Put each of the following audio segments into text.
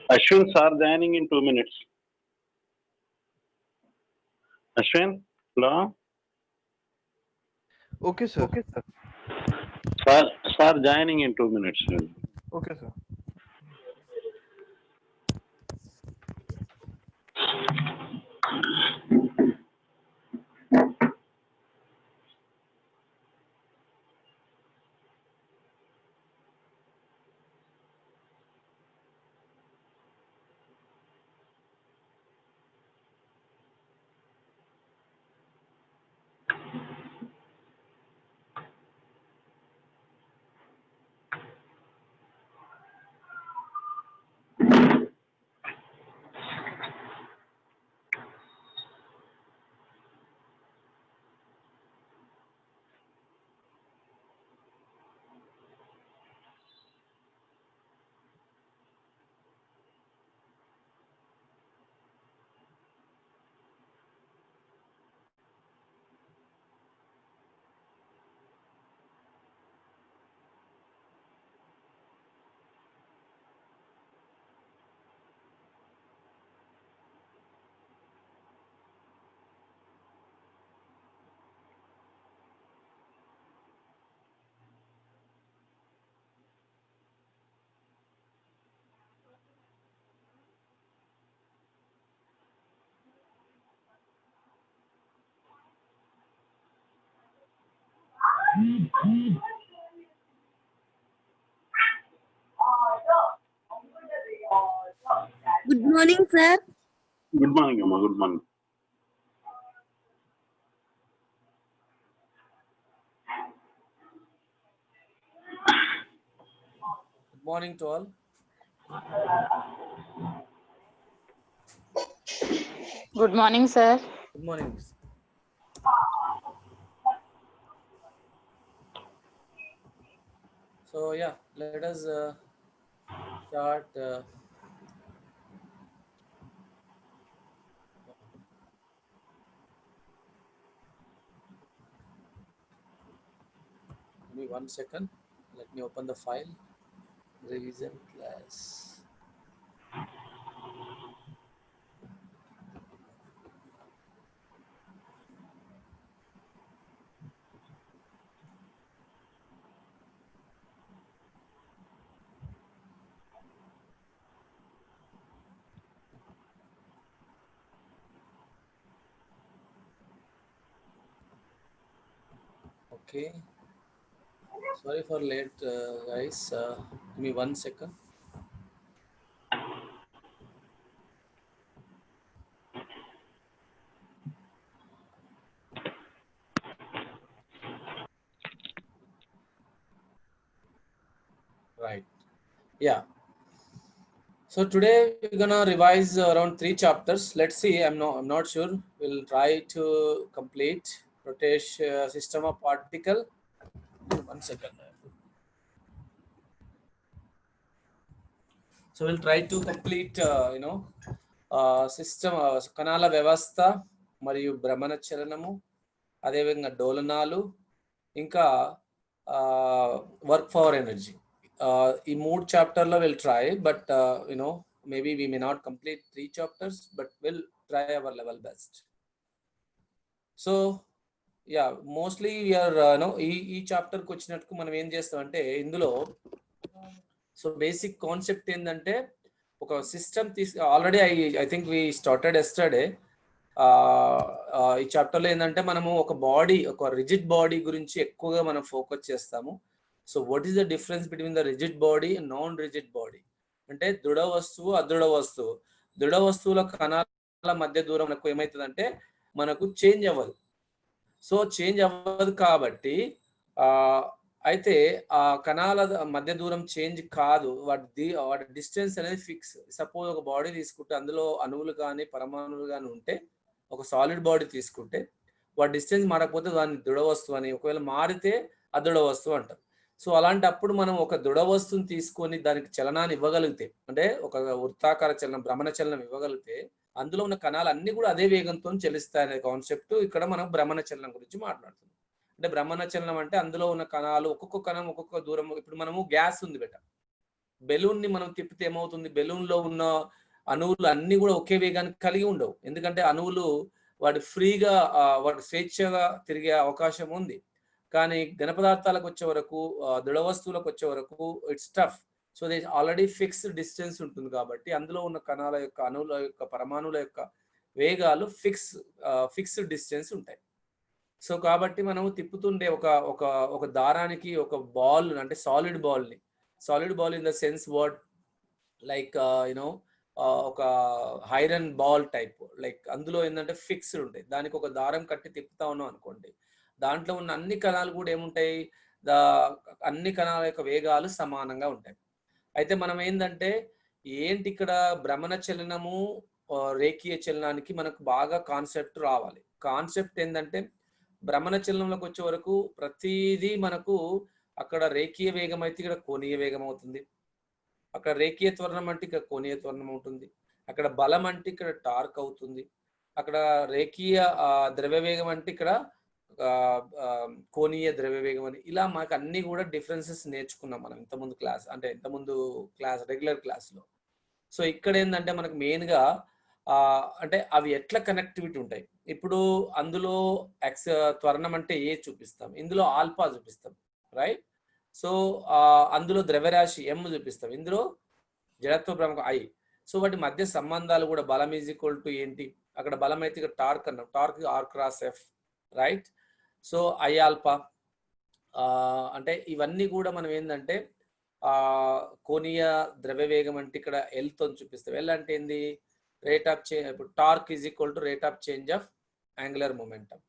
Ashwin sir joining in 2 minutes. Ashwin, hello. Okay, sir. Sir joining in 2 minutes. Okay, sir. Good morning, sir. Good morning, Amma. Good morning. Good morning to all. Good morning, sir. Good morning. So yeah, let us start. Give me 1 second. Let me open the file. Revision class. Okay. Sorry for late, guys. Give me 1 second. Right. Yeah. So today we're gonna revise around 3 chapters. Let's see. I'm not sure. We'll try to complete rotation system of particle. 1 second. So we'll try to complete system కణాల వ్యవస్థ మరియు భ్రమణ చలనము, అదేవిధంగా డోలనాలు, ఇంకా work power energy. ఈ 3 చాప్టర్లో will try, but maybe we may not complete 3 chapters, but will try our level best. So yeah, mostly we are ఈ చాప్టర్కి వచ్చినట్టు మనం ఏం చేస్తామంటే ఇందులో సో బేసిక్ కాన్సెప్ట్ ఏంటంటే ఒక system already I think we started yesterday. ఈ చాప్టర్లో ఏంటంటే మనము ఒక బాడీ, ఒక రిజిడ్ బాడీ గురించి ఎక్కువగా మనం ఫోకస్ చేస్తాము. So what is the difference between the rigid body and non rigid body అంటే దృఢ వస్తువు, అదృఢ వస్తువు. దృఢ వస్తువుల కణాల మధ్య దూరం ఎక్కువ ఏమవుతుందంటే మనకు చేంజ్ అవ్వదు. సో చేంజ్ అవ్వదు కాబట్టి అయితే ఆ కణాల మధ్య దూరం చేంజ్ కాదు, వాటి డిస్టెన్స్ అనేది ఫిక్స్. సపోజ్ ఒక బాడీ తీసుకుంటే అందులో అణువులు కానీ పరమాణువులు కానీ ఉంటే, ఒక సాలిడ్ బాడీ తీసుకుంటే వాటి డిస్టెన్స్ మారకపోతే దాన్ని దృఢ వస్తువు అని, ఒకవేళ మారితే అదృఢ వస్తువు అంటారు. సో అలాంటప్పుడు మనం ఒక దృఢ వస్తువుని తీసుకొని దానికి చలనాన్ని ఇవ్వగలిగితే, అంటే ఒక వృత్తాకార చలనం, భ్రమణ చలనం ఇవ్వగలిగితే అందులో ఉన్న కణాలు అన్ని కూడా అదే వేగంతో చలిస్తాయి అనే కాన్సెప్ట్ ఇక్కడ మనం భ్రమణ చలనం గురించి మాట్లాడుతున్నాం. అంటే భ్రమణ చలనం అంటే అందులో ఉన్న కణాలు ఒక్కొక్క కణం ఒక్కొక్క దూరం. ఇప్పుడు మనము గ్యాస్ ఉంది బెట, బెలూన్ ని మనం తిప్పితే ఏమవుతుంది, బెలూన్ లో ఉన్న అణువులు అన్ని కూడా ఒకే వేగాన్ని కలిగి ఉండవు. ఎందుకంటే అణువులు వాటి ఫ్రీగా వాటి స్వేచ్ఛగా తిరిగే అవకాశం ఉంది. కానీ ఘన పదార్థాలకు వచ్చే వరకు, దృఢ వస్తువులకు వచ్చే వరకు it's tough. So they already fixed distance ఉంటుంది కాబట్టి అందులో ఉన్న కణాల యొక్క, అణువుల యొక్క, పరమాణువుల యొక్క వేగాలు ఫిక్స్డ్ డిస్టెన్స్ ఉంటాయి. సో కాబట్టి మనము తిప్పుతుండే ఒక దారానికి ఒక బాల్, అంటే solid ball in the sense what like you know ఒక ఐరన్ బాల్ టైప్, లైక్ అందులో ఏంటంటే ఫిక్స్డ్ ఉంటాయి. దానికి ఒక దారం కట్టి తిప్పుతా ఉన్నాం అనుకోండి, దాంట్లో ఉన్న అన్ని కణాలు కూడా ఏముంటాయి, అన్ని కణాల యొక్క వేగాలు సమానంగా ఉంటాయి. అయితే మనం ఏంటంటే ఏంటి ఇక్కడ భ్రమణ చలనము రేఖీయ చలనానికి మనకు బాగా కాన్సెప్ట్ రావాలి. కాన్సెప్ట్ ఏంటంటే భ్రమణ చలనంలోకి వచ్చే వరకు ప్రతిదీ మనకు అక్కడ రేఖీయ వేగం అయితే ఇక్కడ కోణీయ వేగం అవుతుంది, అక్కడ రేఖీయ త్వరణం అంటే ఇక్కడ కోణీయ త్వరణం ఉంటుంది, అక్కడ బలం అంటే ఇక్కడ టార్క్ అవుతుంది, అక్కడ రేఖీయ ద్రవ్య వేగం అంటే ఇక్కడ కోణీయ ద్రవ్య వేగం అని. ఇలా మనకు అన్ని కూడా డిఫరెన్సెస్ నేర్చుకున్నాం మనం ఇంతకుముందు క్లాస్ రెగ్యులర్ క్లాస్లో. సో ఇక్కడ ఏంటంటే మనకు మెయిన్గా అంటే అవి ఎట్లా కనెక్టివిటీ ఉంటాయి. ఇప్పుడు అందులో త్వరణం అంటే ఏ చూపిస్తాం, ఇందులో ఆల్ఫా చూపిస్తాం, రైట్. సో అందులో ద్రవ్యరాశి ఎం చూపిస్తాం, ఇందులో జడత్వ భ్రమకం ఐ. సో వాటి మధ్య సంబంధాలు కూడా బలం ఈజ్ ఈక్వల్ టు ఏంటి, అక్కడ బలం అయితే ఇక్కడ టార్క్ అన్నాం, torque R cross F, right. So I alpha అంటే ఇవన్నీ కూడా మనం ఏంటంటే కోణీయ ద్రవ్య వేగం అంటే ఇక్కడ ఎల్తో చూపిస్తాం. ఎల్ అంటే ఏంది, రేట్ ఆఫ్ చేంజ్. ఇప్పుడు torque is equal to rate of change of angular momentum,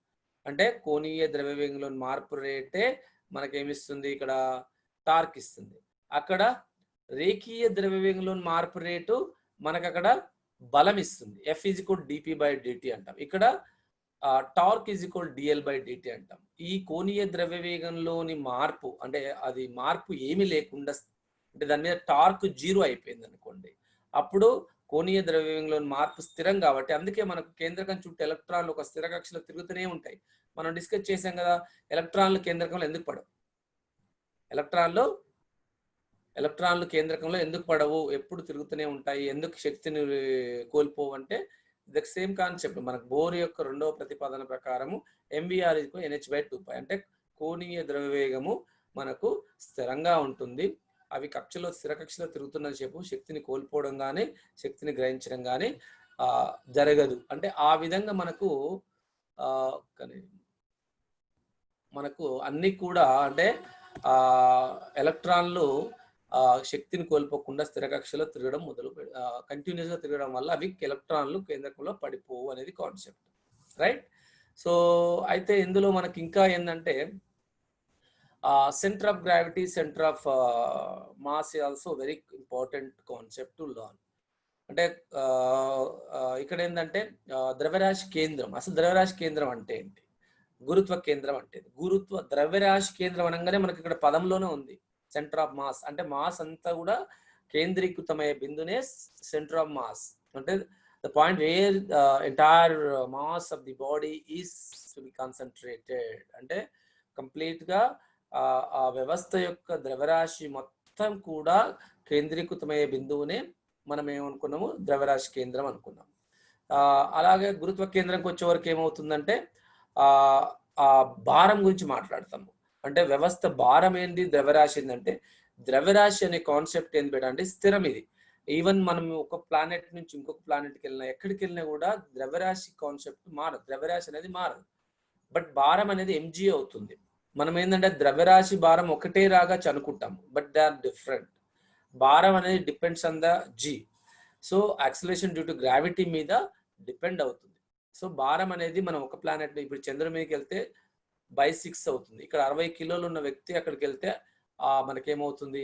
అంటే కోణీయ ద్రవ్య వేగంలో మార్పు రేటే మనకేమిస్తుంది, ఇక్కడ టార్క్ ఇస్తుంది. అక్కడ రేఖీయ ద్రవ్య వేగంలో మార్పు రేటు మనకు అక్కడ బలం ఇస్తుంది, F is equal dp by dt అంటాం. ఇక్కడ torque is equal dl by dt అంటాం. ఈ కోణీయ ద్రవ్య వేగంలోని మార్పు అంటే అది మార్పు ఏమీ లేకుండా, అంటే దాని మీద టార్క్ 0 అయిపోయింది అనుకోండి, అప్పుడు కోణీయ ద్రవ్య వేగంలోని మార్పు స్థిరం. కాబట్టి అందుకే మనకు కేంద్రకం చుట్టూ ఎలక్ట్రాన్లు ఒక స్థిర కక్షలో తిరుగుతూనే ఉంటాయి. మనం డిస్కస్ చేసాం కదా, ఎలక్ట్రాన్లు కేంద్రకంలో ఎందుకు పడవు, ఎలక్ట్రాన్లు కేంద్రకంలో ఎందుకు పడవు, ఎప్పుడు తిరుగుతూనే ఉంటాయి, ఎందుకు శక్తిని కోల్పోవు అంటే ద సేమ్ కాన్సెప్ట్. మనకు బోర్ యొక్క రెండవ ప్రతిపాదన ప్రకారము ఎంవిఆర్ NH/2π, అంటే కోణీయ ద్రవ్య వేగము మనకు స్థిరంగా ఉంటుంది. అవి స్థిర కక్షలో తిరుగుతున్న సేపు శక్తిని కోల్పోవడం కానీ శక్తిని గ్రహించడం కానీ జరగదు. అంటే ఆ విధంగా మనకు అన్ని కూడా అంటే ఎలక్ట్రాన్లు శక్తిని కోల్పోకుండా స్థిర కక్షలో తిరగడం కంటిన్యూస్ గా తిరగడం వల్ల అవి ఎలక్ట్రాన్లు కేంద్రకంలో పడిపోవు అనేది కాన్సెప్ట్, రైట్. సో అయితే ఇందులో మనకి ఇంకా ఏంటంటే centre of gravity, centre of mass also very important concept to learn. అంటే ఇక్కడ ఏంటంటే ద్రవ్యరాశి కేంద్రం, అసలు ద్రవ్యరాశి కేంద్రం అంటే ఏంటి, గురుత్వ కేంద్రం అంటే ద్రవ్యరాశి కేంద్రం అనగానే మనకి ఇక్కడ పదంలోనే ఉంది సెంటర్ ఆఫ్ మాస్. అంటే మాస్ అంతా కూడా కేంద్రీకృతమయ్యే బిందునే సెంటర్ ఆఫ్ మాస్, అంటే the point where entire mass of the body is to be concentrated. అంటే కంప్లీట్ గా ఆ వ్యవస్థ యొక్క ద్రవ్యరాశి మొత్తం కూడా కేంద్రీకృతమయ్యే బిందువునే మనం ఏమనుకున్నాము, ద్రవ్యరాశి కేంద్రం అనుకున్నాం. అలాగే గురుత్వ కేంద్రంకి వచ్చే వరకు ఏమవుతుందంటే ఆ భారం గురించి మాట్లాడతాము. అంటే వ్యవస్థ భారం ఏంది, ద్రవ్యరాశి ఏంటంటే ద్రవ్యరాశి అనే కాన్సెప్ట్ ఏంది బేటా అంటే స్థిరం. ఇది ఈవెన్ మనం ఒక ప్లానెట్ నుంచి ఇంకొక ప్లానెట్కి వెళ్ళినా ఎక్కడికి వెళ్ళినా కూడా ద్రవ్యరాశి కాన్సెప్ట్ మారదు, ద్రవ్యరాశి అనేది మారదు. బట్ భారం అనేది mg అవుతుంది. మనం ఏంటంటే ద్రవ్యరాశి భారం ఒకటే రాగా అనుకుంటాము, బట్ దే ఆర్ డిఫరెంట్. భారం అనేది depends on the g. So acceleration due to gravity మీద డిపెండ్ అవుతుంది. సో భారం అనేది మనం ఒక ప్లానెట్, ఇప్పుడు చంద్రుడి మీదకి వెళ్తే by6 అవుతుంది. ఇక్కడ 60 కిలోలు ఉన్న వ్యక్తి అక్కడికి వెళ్తే మనకేమవుతుంది,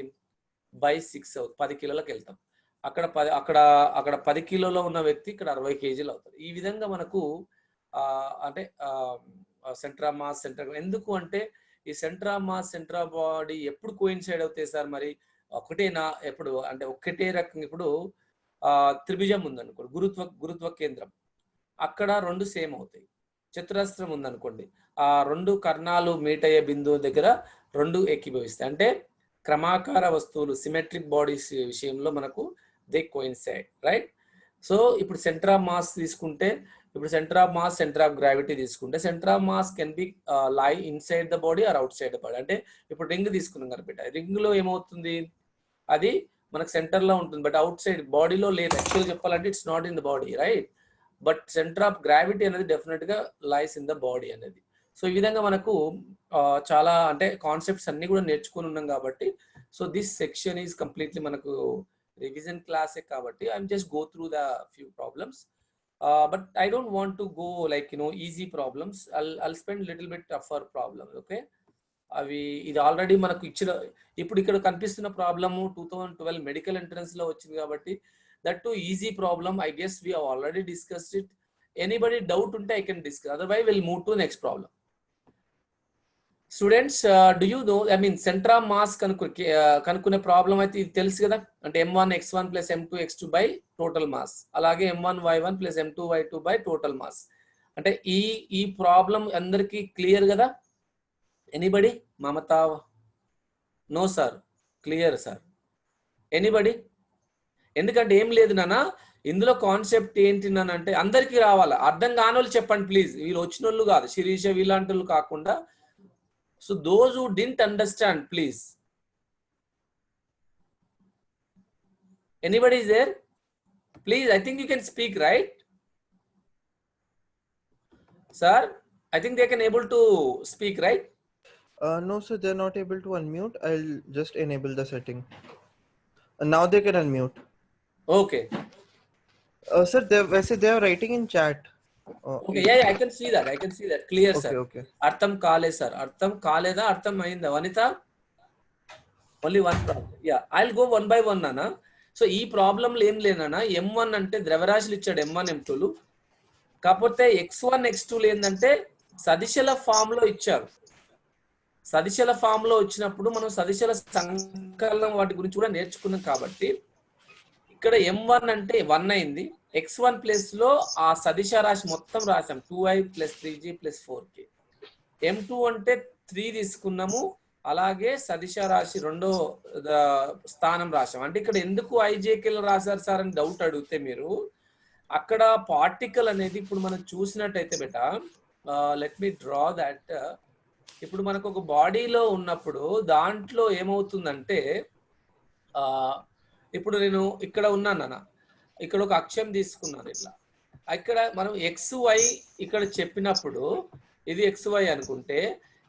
by6 అవుతుంది, 10 కిలోలకు వెళ్తాం. అక్కడ 10 కిలోలో ఉన్న వ్యక్తి ఇక్కడ 60 కేజీలు అవుతారు. ఈ విధంగా మనకు అంటే సెంటర్ ఆఫ్ మాస్, ఎందుకు అంటే ఈ centre of mass, centre of body ఎప్పుడు కోయిన్సైడ్ అవుతాయి సార్, మరి ఒకటేనా ఎప్పుడు అంటే ఒక్కటే రకంగా. ఇప్పుడు త్రిభుజం ఉందనుకోండి, గురుత్వ కేంద్రం, అక్కడ 2 సేమ్ అవుతాయి. చతురస్రం ఉందనుకోండి, ఆ 2 కర్ణాలు మీట్ అయ్యే బిందువు దగ్గర 2 ఏకీభవిస్తాయి. అంటే క్రమాకార వస్తువులు సిమెట్రిక్ బాడీస్ విషయంలో మనకు దే కోయిన్సైడ్, రైట్? సో ఇప్పుడు సెంటర్ ఆఫ్ మాస్ తీసుకుంటే, ఇప్పుడు centre of mass, centre of gravity తీసుకుంటే, centre of mass can be lie inside the body or outside the body. అంటే ఇప్పుడు రింగ్ తీసుకున్నాం కనుక రింగ్ లో ఏమవుతుంది, అది మనకు సెంటర్ లో ఉంటుంది, బట్ అవుట్ సైడ్ బాడీలో లేదు. యాక్చువల్ చెప్పాలంటే it's not in the body, right? But centre of gravity అనేది డెఫినెట్ గా లైస్ ఇన్ ద బాడీ అనేది. సో ఈ విధంగా మనకు చాలా అంటే కాన్సెప్ట్స్ అన్ని కూడా నేర్చుకుని ఉన్నాం కాబట్టి, so this section is completely మనకు రివిజన్ క్లాసే కాబట్టి I'm just go through the few problems, but I don't want to go like easy problems. I'll spend little bit tougher problems, okay? అవి ఇది ఆల్రెడీ మనకు ఇచ్చిన, ఇప్పుడు ఇక్కడ కనిపిస్తున్న ప్రాబ్లము 2012 మెడికల్ ఎంట్రన్స్ లో వచ్చింది కాబట్టి that too easy problem. I guess we have already discussed it. Anybody doubt ఉంటే I can discuss, otherwise will move to next problem. Students, do you know, I mean centre of mass కనుక్కునే problem అయితే ఇది తెలుసు కదా, అంటే m1 x1 plus m2 x2 by total mass, అలాగే m1 y1 plus m2 y2 by total mass. అంటే ఈ problem అందరికి క్లియర్ కదా? Anybody? Mamata? No sir, clear sir. Anybody? ఎందుకంటే ఏం లేదు నాన్న, ఇందులో కాన్సెప్ట్ ఏంటి నాన్న అంటే అందరికీ రావాలా, అర్థం కాని వాళ్ళు చెప్పండి ప్లీజ్. వీళ్ళు వచ్చిన వాళ్ళు కాదు, శిరీష వీళ్ళంటి వాళ్ళు కాకుండా. So those who didn't understand, please. Anybody is there? Please, I think you can speak, right? Sir, I think they can able to speak, right? No, sir, they're not able to unmute. I'll just enable the setting. Now they can unmute. Okay. Sir, they are writing in chat. Okay, yeah, I can see that. I can see that. Clear, Okay, sir. okay. Artham kale, sir. Artham kaleda, artham ayinda. Vanita? Only one problem. Yeah, I'll go one by one, nana. So ee problem lo em lenana, m1 ante ద్రవ్యరాశులు ఇచ్చాడు, m1 m2లు. కాకపోతే x1 x2 ఏంటంటే సదిశల form లో ఇచ్చారు. సదిశల form లో వచ్చినప్పుడు మనం సదిశల సంకలనం వాటి గురించి కూడా నేర్చుకున్నాం కాబట్టి ఇక్కడ m1 అంటే 1 అయింది, x1 ప్లేస్ లో ఆ సదిశ రాశి మొత్తం రాసాం, 2i plus 3j plus 4k. m2 అంటే 3 తీసుకున్నాము, అలాగే సదిశ రాశి రెండో స్థానం రాసాం. అంటే ఇక్కడ ఎందుకు ijkలు రాశారు సార్ అని డౌట్ అడిగితే మీరు, అక్కడ పార్టికల్ అనేది ఇప్పుడు మనం చూసినట్టయితే బెట, లెట్ మీ డ్రా దట్. ఇప్పుడు మనకు ఒక బాడీలో ఉన్నప్పుడు దాంట్లో ఏమవుతుందంటే, ఇప్పుడు నేను ఇక్కడ ఉన్నాను, ఇక్కడ ఒక అక్షరం తీసుకున్నాను ఇట్లా. ఇక్కడ మనం XY ఇక్కడ చెప్పినప్పుడు ఇది XY అనుకుంటే,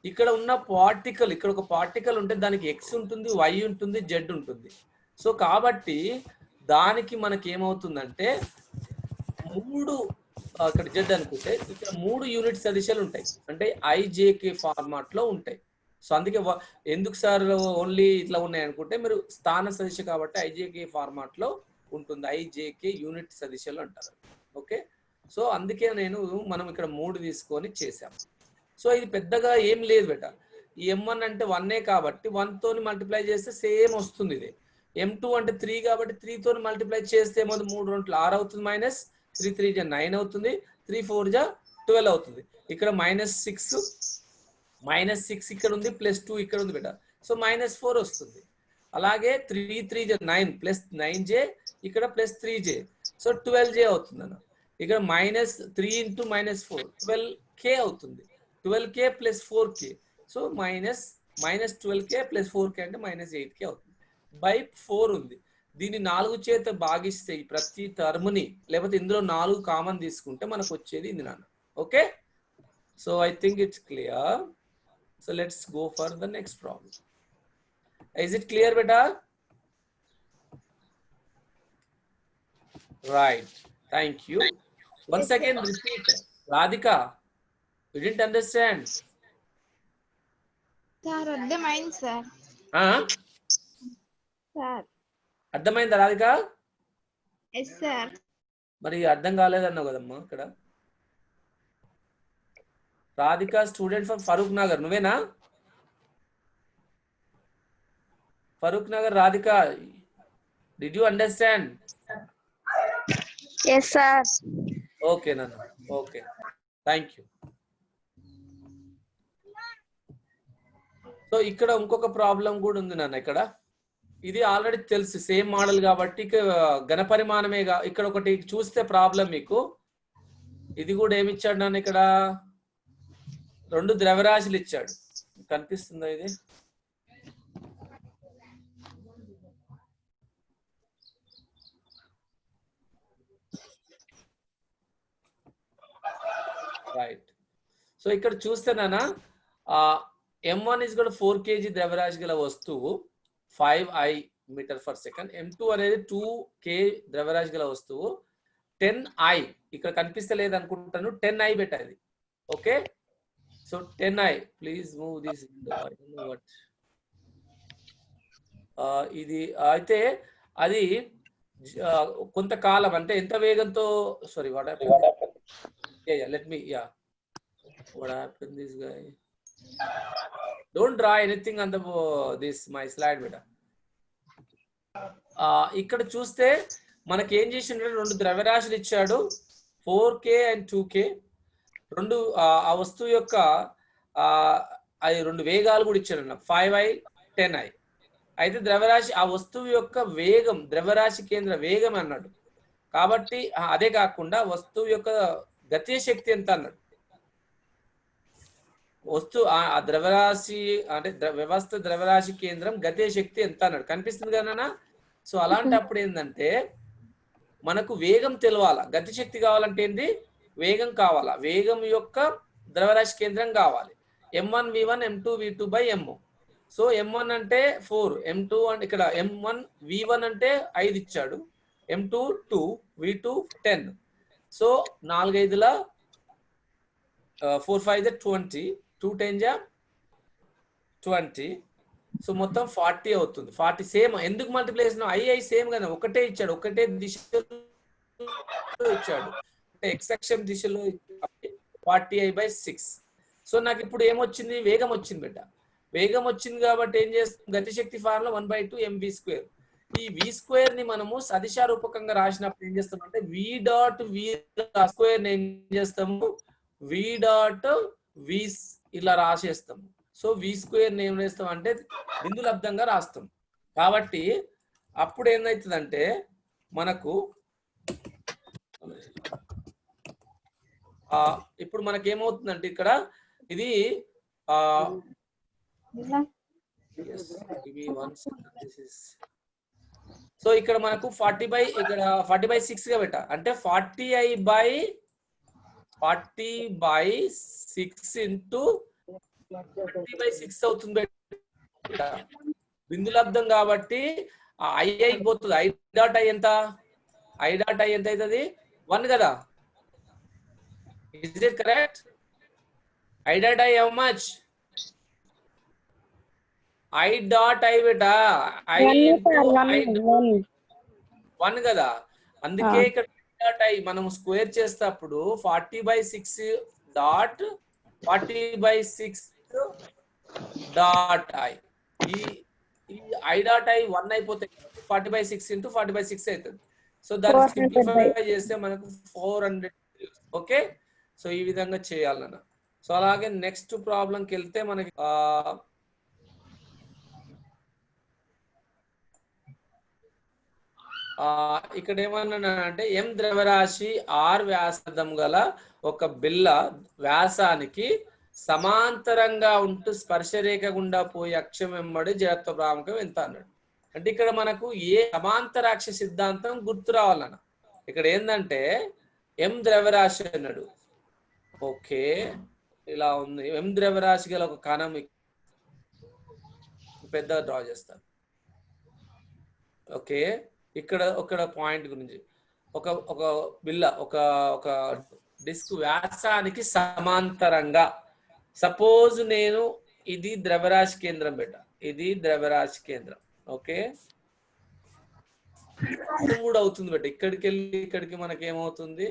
ఇక్కడ ఉన్న పార్టికల్, ఇక్కడ ఒక పార్టికల్ ఉంటే దానికి X ఉంటుంది, Y ఉంటుంది, Z ఉంటుంది. సో కాబట్టి దానికి మనకి ఏమవుతుందంటే ఇక్కడ Z అనుకుంటే ఇక్కడ 3 యూనిట్ సదిశలు ఉంటాయి, అంటే IJK ఫార్మాట్ లో ఉంటాయి. సో అందుకే ఎందుకు సార్ ఓన్లీ ఇట్లా ఉన్నాయి అనుకుంటే, మీరు స్థాన సదిశ కాబట్టి IJK ఫార్మాట్ లో ఉంటుంది, IJK యూనిట్ సదిశలు అంటారు. ఓకే, సో అందుకే మనం ఇక్కడ 3 తీసుకొని చేసాం. సో ఇది పెద్దగా ఏం లేదు బెట. ఈ m1 అంటే 1 కాబట్టి 1 తోని మల్టిప్లై చేస్తే సేమ్ వస్తుంది. ఇది m2 అంటే 3 కాబట్టి 3 తోని మల్టిప్లై చేస్తే ఏమవుతుంది, 3 2 6 అవుతుంది, మైనస్ 3 3 9 అవుతుంది, 3 4 12 అవుతుంది. ఇక్కడ -6 ఇక్కడ ఉంది, +2 ఇక్కడ ఉంది బెట, సో -4 వస్తుంది. అలాగే 3 3 9 ప్లస్ 9j, ఇక్కడ +3j, సో 12j అవుతుంది అన్న. ఇక్కడ -3 × -4 12k అవుతుంది, 12k + 4k, so -12k + 4k అంటే -8k అవుతుంది. బై 4 ఉంది, దీన్ని 4 చేత భాగిస్తే ప్రతి టర్మ్ని, లేకపోతే ఇందులో 4 కామన్ తీసుకుంటే మనకు వచ్చేది ఇది నాన్న. Okay, so I think it's clear. So let's go for the next problem. Is it clear, beta? Right. Thank you. Once again, repeat. Radhika, you didn't understand. Sir, అర్థమైంది సార్. సార్ అర్థమైందా Radhika? Yes sir. మరి అర్థం కాలేదన్నావు కదమ్మా ఇక్కడ. Radhika student from Farooq Nagar, నువ్వేనా? Farooq Nagar, Radhika, did you understand? Yes, sir. Okay, Nana. Okay. Thank you. So so ఇక్కడ ఇంకొక ప్రాబ్లం కూడా ఉంది నాన్న. ఇక్కడ ఇది ఆల్రెడీ తెలుసు, సేమ్ మోడల్ కాబట్టి ఘనపరిమాణమే. ఇక్కడ ఒకటి చూస్తే ప్రాబ్లం మీకు, ఇది కూడా ఏమి ఇచ్చాడు నాన్న, ఇక్కడ 2 ద్రవ్యరాశులు ఇచ్చాడు. కనిపిస్తుందా ఇది? రైట్. సో ఇక్కడ చూస్తేనా M1 is 4 kg ద్రవ్యరాశి గల వస్తువు 5I metre per second. M2 అనేది 2K ద్రవ్యరాశి గల వస్తువు 10I. ఇక్కడ కనిపిస్తలేదు అనుకుంటాను, 10I పెట్టాలి. Okay, so 10I. Please move this. ఇది అయితే అది కొంతకాలం అంటే ఎంత వేగంతో, sorry what happened, let me what happened this guy, don't draw anything on the this my slide beta. ఇక్కడ చూస్తే మనకి ఏం చేసిండే, 2 ద్రవ్యరాశులు ఇచ్చాడు 4K and 2K. ఆ వస్తువు యొక్క అది 2 వేగాలు కూడా ఇచ్చాడు అన్న, 5I 10I. అయితే ద్రవ్యరాశి ఆ వస్తువు యొక్క వేగం, ద్రవ్యరాశి కేంద్ర వేగం అన్నాడు. కాబట్టి అదే కాకుండా వస్తువు యొక్క గతియ శక్తి ఎంత అన్నాడు. ఆ ద్రవ్యరాశి అంటే వ్యవస్థ ద్రవ్యరాశి కేంద్రం గతియ శక్తి ఎంత అన్నాడు. కనిపిస్తుంది కదా. సో అలాంటప్పుడు ఏంటంటే మనకు వేగం తెలవాలా, గతి శక్తి కావాలంటే ఏంటి, వేగం కావాలా. వేగం యొక్క ద్రవ్యరాశి కేంద్రం కావాలి. M1 V1 M2 V2 by M. So M1 అంటే 4, M2 అంటే ఇక్కడ M1 V1 అంటే 5 ఇచ్చాడు, M2 2, V2 10. సో 4 5ల 4 5 20, 2 10 20. సో మొత్తం 40 అవుతుంది. 40 సేమ్. ఎందుకు మల్టిప్లై చేసినా, ఐ సేమ్ కదా, ఒకటే ఇచ్చాడు, ఒకటే దిశలో ఇచ్చాడు, అంటే x అక్షం దిశలో 40I by 6. సో నాకు ఇప్పుడు ఏమొచ్చింది, వేగం వచ్చింది బిడ్డ. వేగం వచ్చింది కాబట్టి ఏం చేస్తాం, గతిశక్తి ఫార్ములా 1/2 mv². ఈ v² ని మనము సదిశారూపకంగా రాసినప్పుడు ఏం చేస్తాం అంటే v డాట్ v స్క్వేర్ ఏం చేస్తాము, v డాట్ v ఇలా రాసేస్తాము. సో v² ఏం చేస్తాం అంటే బిందులబ్దంగా రాస్తాం. కాబట్టి అప్పుడు ఏమవుతుందంటే మనకు ఇప్పుడు మనకి ఏమవుతుందంటే ఇక్కడ ఇది సో ఇక్కడ మనకు 40/6 గా పెట్ట, అంటే 40I by 40/6 ఇంటూ 40/6 అవుతుంది బిందులబ్దం. కాబట్టి ఐ పోతుంది. ఐ డాట్ ఐ ఎంత అవుతుంది, 1 కదా. Is it correct? I dot I how much? I dot I beta. I 1 కదా. అందుకే ఇక్కడ dot I మనం స్క్వేర్ చేసేటప్పుడు 40/6 డాట్ 40/6 డాట్ I. ఈ I డాట్ I 1 అయిపోతే 40/6 ఇంటూ 40/6 అవుతుంది. సో దాన్ని సింప్లిఫై చేస్తే మనకు 400. ఓకే, సో ఈ విధంగా చేయాలన్న. సో అలాగే నెక్స్ట్ ప్రాబ్లంకి వెళ్తే మనకి ఇక్కడ ఏమన్నా అంటే M ద్రవ్యరాశి R వ్యాసార్థం గల ఒక బిల్ల వ్యాసానికి సమాంతరంగా ఉంటూ స్పర్శరేఖ గుండా పోయి అక్షం వెంబడి జడత్వ ప్రాముఖ్యం ఎంత అన్నాడు. అంటే ఇక్కడ మనకు ఏ సమాంతరాక్ష సిద్ధాంతం గుర్తు రావాలన్న. ఇక్కడ ఏంటంటే M ద్రవ్యరాశి అన్నాడు. ఓకే, ఇలా ఉంది. M ద్రవ్యరాశి గల ఒక కణం పెద్దగా డ్రా చేస్తాను. ఓకే, ఇక్కడ పాయింట్ గురించి ఒక బిల్ల ఒక డిస్క్ వ్యాసానికి సమాంతరంగా, సపోజ్ నేను ఇది ద్రవ్యరాశి కేంద్రం పెట్ట, ఇది ద్రవ్యరాశి కేంద్రం. ఓకే, కూడా అవుతుంది బట్ ఇక్కడికి వెళ్ళి ఇక్కడికి మనకి ఏమవుతుంది,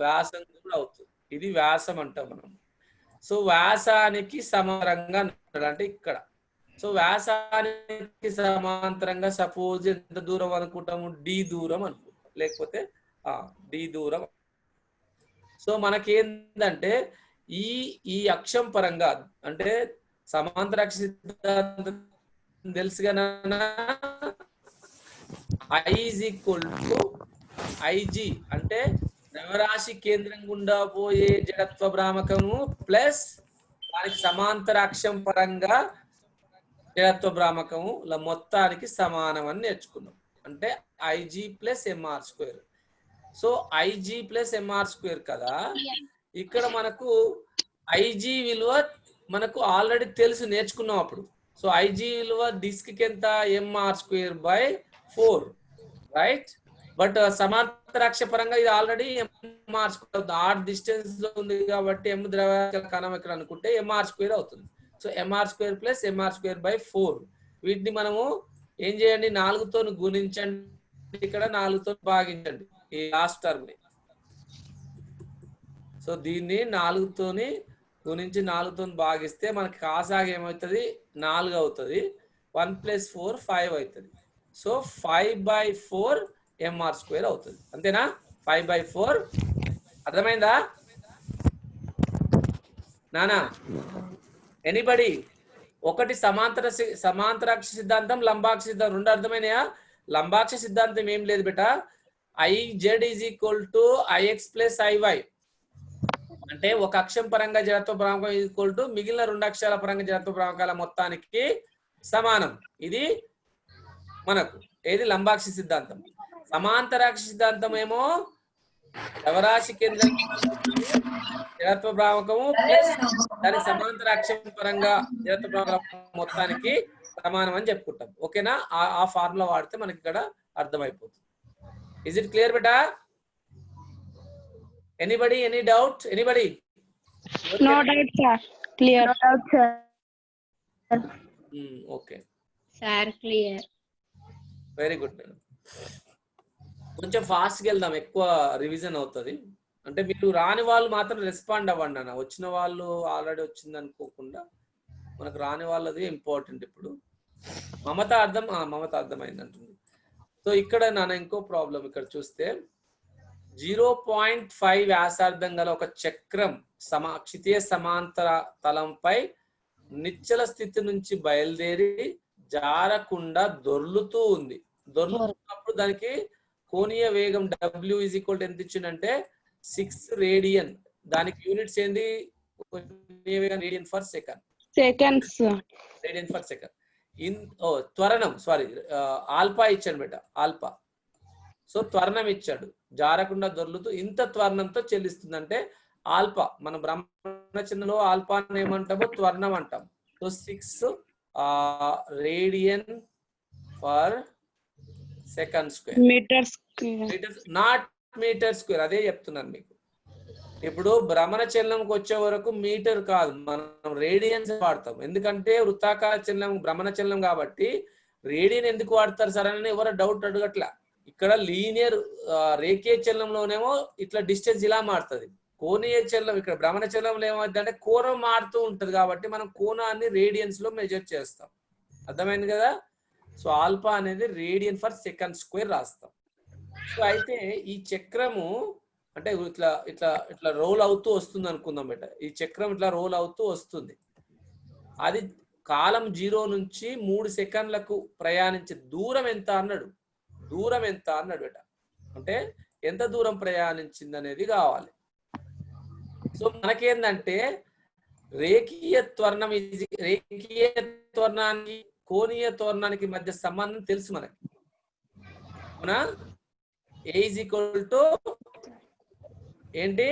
వ్యాసం కూడా అవుతుంది. ఇది వ్యాసం అంటాం మనం. సో వ్యాసానికి సమాంతరంగా అంటే ఇక్కడ, సో వ్యాసానికి సమాంతరంగా సపోజ్ ఎంత దూరం అనుకుంటాము, డి దూరం అనుకుంటాం, లేకపోతే డి దూరం. సో మనకేందంటే ఈ అక్షం పరంగా అంటే సమాంతరాక్ష సిద్ధాంతం తెలుసు కదా, I is equal to IG అంటే ద్రవ్యరాశి కేంద్రం గుండా పోయే జడత్వ భ్రామకము ప్లస్ దానికి సమాంతర అక్షం పరంగా జడత్వ భ్రామకముల మొత్తానికి సమానం అని నేర్చుకున్నాం. అంటే IG plus MR square. So IG plus MR square కదా, ఇక్కడ మనకు IG విలువ మనకు ఆల్రెడీ తెలుసు, నేర్చుకున్నాం అప్పుడు. సో IG విలువ డిస్క్ కి ఎంత, MR square by 4, right. But సమాంతరాక్ష పరంగా ఇది already MR square, R distance లో ఉంది కాబట్టి M ద్రవ్య కణం ఇక్కడ అనుకుంటే MR స్క్వేర్ అవుతుంది. So MR square plus MR square by 4, వీటిని మనము ఏం చేయండి, 4తో గుణించండి, ఇక్కడ 4తో భాగించండి ఈ లాస్ట్ టర్మ్ ని. సో దీన్ని 4తోని గుణించి 4తో భాగిస్తే మనకి కాసాగా ఏమవుతుంది, 4 అవుతుంది. 1 + 4 5 అవుతుంది. సో 5/4 MR స్క్వేర్ అవుతుంది. అంతేనా? 5/4 అర్థమైందా నానా? ఎనీబడి? ఒకటి సమాంతరాక్ష సిద్ధాంతం, లంబాక్ష సిద్ధాంతం, రెండు అర్థమైనాయా? లంబాక్ష సిద్ధాంతం ఏం లేదు బేట, IZ = IX + IY అంటే ఒక అక్షం పరంగా జడత్వ భ్రామకం ఈక్వల్ టు మిగిలిన 2 అక్షరాల పరంగా జడత్వ భ్రామకాల మొత్తానికి సమానం. ఇది మనకు ఏది లంబాక్ష సిద్ధాంతం. సమాంతరాక్ష సిద్ధాంతం ఏమో ద్రవ్యరాశి కేంద్రం జడత్వ భ్రామకము ప్లస్ దాని సమాంతర అక్షం పరంగా జడత్వ భ్రామకం మొత్తానికి సమానం అని చెప్పుకుంటాం. ఓకేనా? ఆ ఫార్ములా వాడితే మనకి ఇక్కడ అర్థమైపోతుంది. Is it clear beta? Anybody? Any doubt? Anybody? No doubt, sir. Clear. No doubt, sir. Okay. Sir, clear. Very good. కొంచెం ఫాస్ట్గా వెళ్దాం, ఎక్కువ రివిజన్ అవుతుంది. అంటే మీరు రాని వాళ్ళు మాత్రం రెస్పాండ్ అవ్వండి అన్న, వచ్చిన వాళ్ళు ఆల్రెడీ వచ్చింది అనుకోకుండా మనకు రాని వాళ్ళది ఇంపార్టెంట్. ఇప్పుడు మమత అర్థమైంది అంటుంది. సో ఇక్కడ నాన్న ఇంకో ప్రాబ్లం ఇక్కడ చూస్తే 0.5 వ్యాసార్థం గల ఒక చక్రం క్షితీయ సమాంతర తలంపై నిశ్చల స్థితి నుంచి బయలుదేరి జారకుండా దొర్లుతూ ఉంది. దొర్లుతున్నప్పుడు దానికి కోణీయ వేగం W = ఎంత ఇచ్చిందంటే 6 రేడియన్. దానికి యూనిట్స్ ఏంది? కోణీయ వేగం radian per second. Seconds. Radian per second. త్వరణం ఆల్ఫా ఇచ్చాడు బేట, ఆల్ఫా. సో త్వరణం ఇచ్చాడు, జారకుండా దొర్లుతూ ఇంత త్వరణంతో చెల్లిస్తుందంటే ఆల్ఫా. మన బ్రహ్మణ చిహ్నంలో ఆల్ఫా ఏమంటామో త్వరణం అంటాం. So 6 radian per second square. Meters. Not metre square, అదే చెప్తున్నాను మీకు. ఇప్పుడు భ్రమణ చలనంకి వచ్చే వరకు మీటర్ కాదు, మనం రేడియన్స్ వాడతాం. ఎందుకంటే వృత్తాకార చలనం భ్రమణ చలనం కాబట్టి రేడియన్ ఎందుకు వాడతారు సార్ అని ఎవరో డౌట్ అడగట్లా. ఇక్కడ లీనియర్ రేఖీయ చలనంలోనేమో ఇట్లా డిస్టెన్స్ ఇలా మారుతుంది. కోణీయ చలనం ఇక్కడ భ్రమణ చలనంలో ఏమవుతుంది అంటే కోణం మారుతూ ఉంటది కాబట్టి మనం కోణాన్ని రేడియన్స్ లో మెజర్ చేస్తాం. అర్థమైంది కదా? సో ఆల్ఫా అనేది రేడియన్ ఫర్ సెకండ్ స్క్వేర్ రాస్తాం. సో అయితే ఈ చక్రము అంటే ఇట్లా ఇట్లా ఇట్లా రోల్ అవుతూ వస్తుంది అనుకుందాం బేట. ఈ చక్రం ఇట్లా రోల్ అవుతూ వస్తుంది. అది కాలం 0 నుంచి 3 సెకండ్లకు ప్రయాణించే దూరం ఎంత అన్నాడు. దూరం ఎంత అన్నాడు బేట. అంటే ఎంత దూరం ప్రయాణించింది అనేది కావాలి. సో మనకేందంటే రేఖీయ త్వరణానికి కోణీయ త్వరణానికి మధ్య సంబంధం తెలుసు మనకి, అవునా? A = ఏంటి?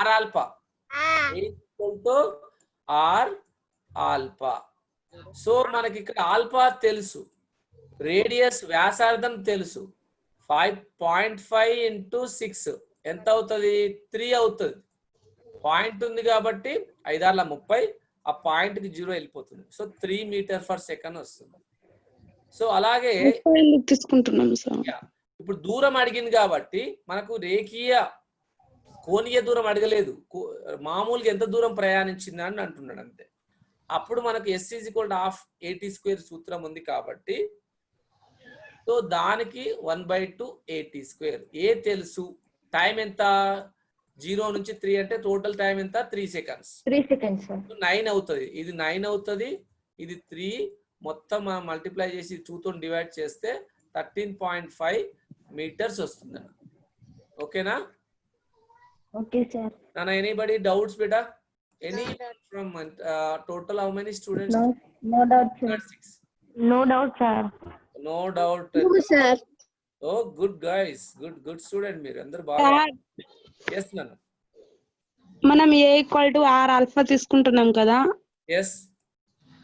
R alpha. A = R alpha. So మనకి ఇక్కడ ఆల్ఫా తెలుసు, రేడియస్ వ్యాసార్థం తెలుసు. 5.5 × 6 ఎంత అవుతుంది? 3 అవుతుంది. పాయింట్ ఉంది కాబట్టి 5 × 30, ఆ పాయింట్ కి 0 వెళ్ళిపోతుంది. సో 3 m/s వస్తుంది. సో అలాగే తీసుకుంటున్నాం సార్. ఇప్పుడు దూరం అడిగింది కాబట్టి మనకు రేఖీయ కోణీయ దూరం అడగలేదు, మామూలుగా ఎంత దూరం ప్రయాణించింది అని అంటున్నాడు అంతే. అప్పుడు మనకు S = ½ AT² సూత్రం ఉంది కాబట్టి సో దానికి 1/2 AT². ఏ తెలుసు, టైం ఎంత 0 నుంచి 3 అంటే టోటల్ టైం ఎంత 3 సెకండ్స్ 3 seconds, sir. 9 అవుతుంది. ఇది 9 అవుతుంది, ఇది 3. మొత్తం మనం మల్టిప్లై చేసి 2 తో డివైడ్ చేస్తే 13.5 మీటర్స్ వస్తుంది. ఓకేనా? Okay, sir. Nana, anybody doubts, beta? Any from total how many students? No doubt, sir. 6. No doubt, sir. No doubt. No, sir. Oh, good guys. Good student మీరు అందరూ బాగా. Yes, Nana. మనం A = R alpha తీసుకుంటున్నాం కదా, Yes.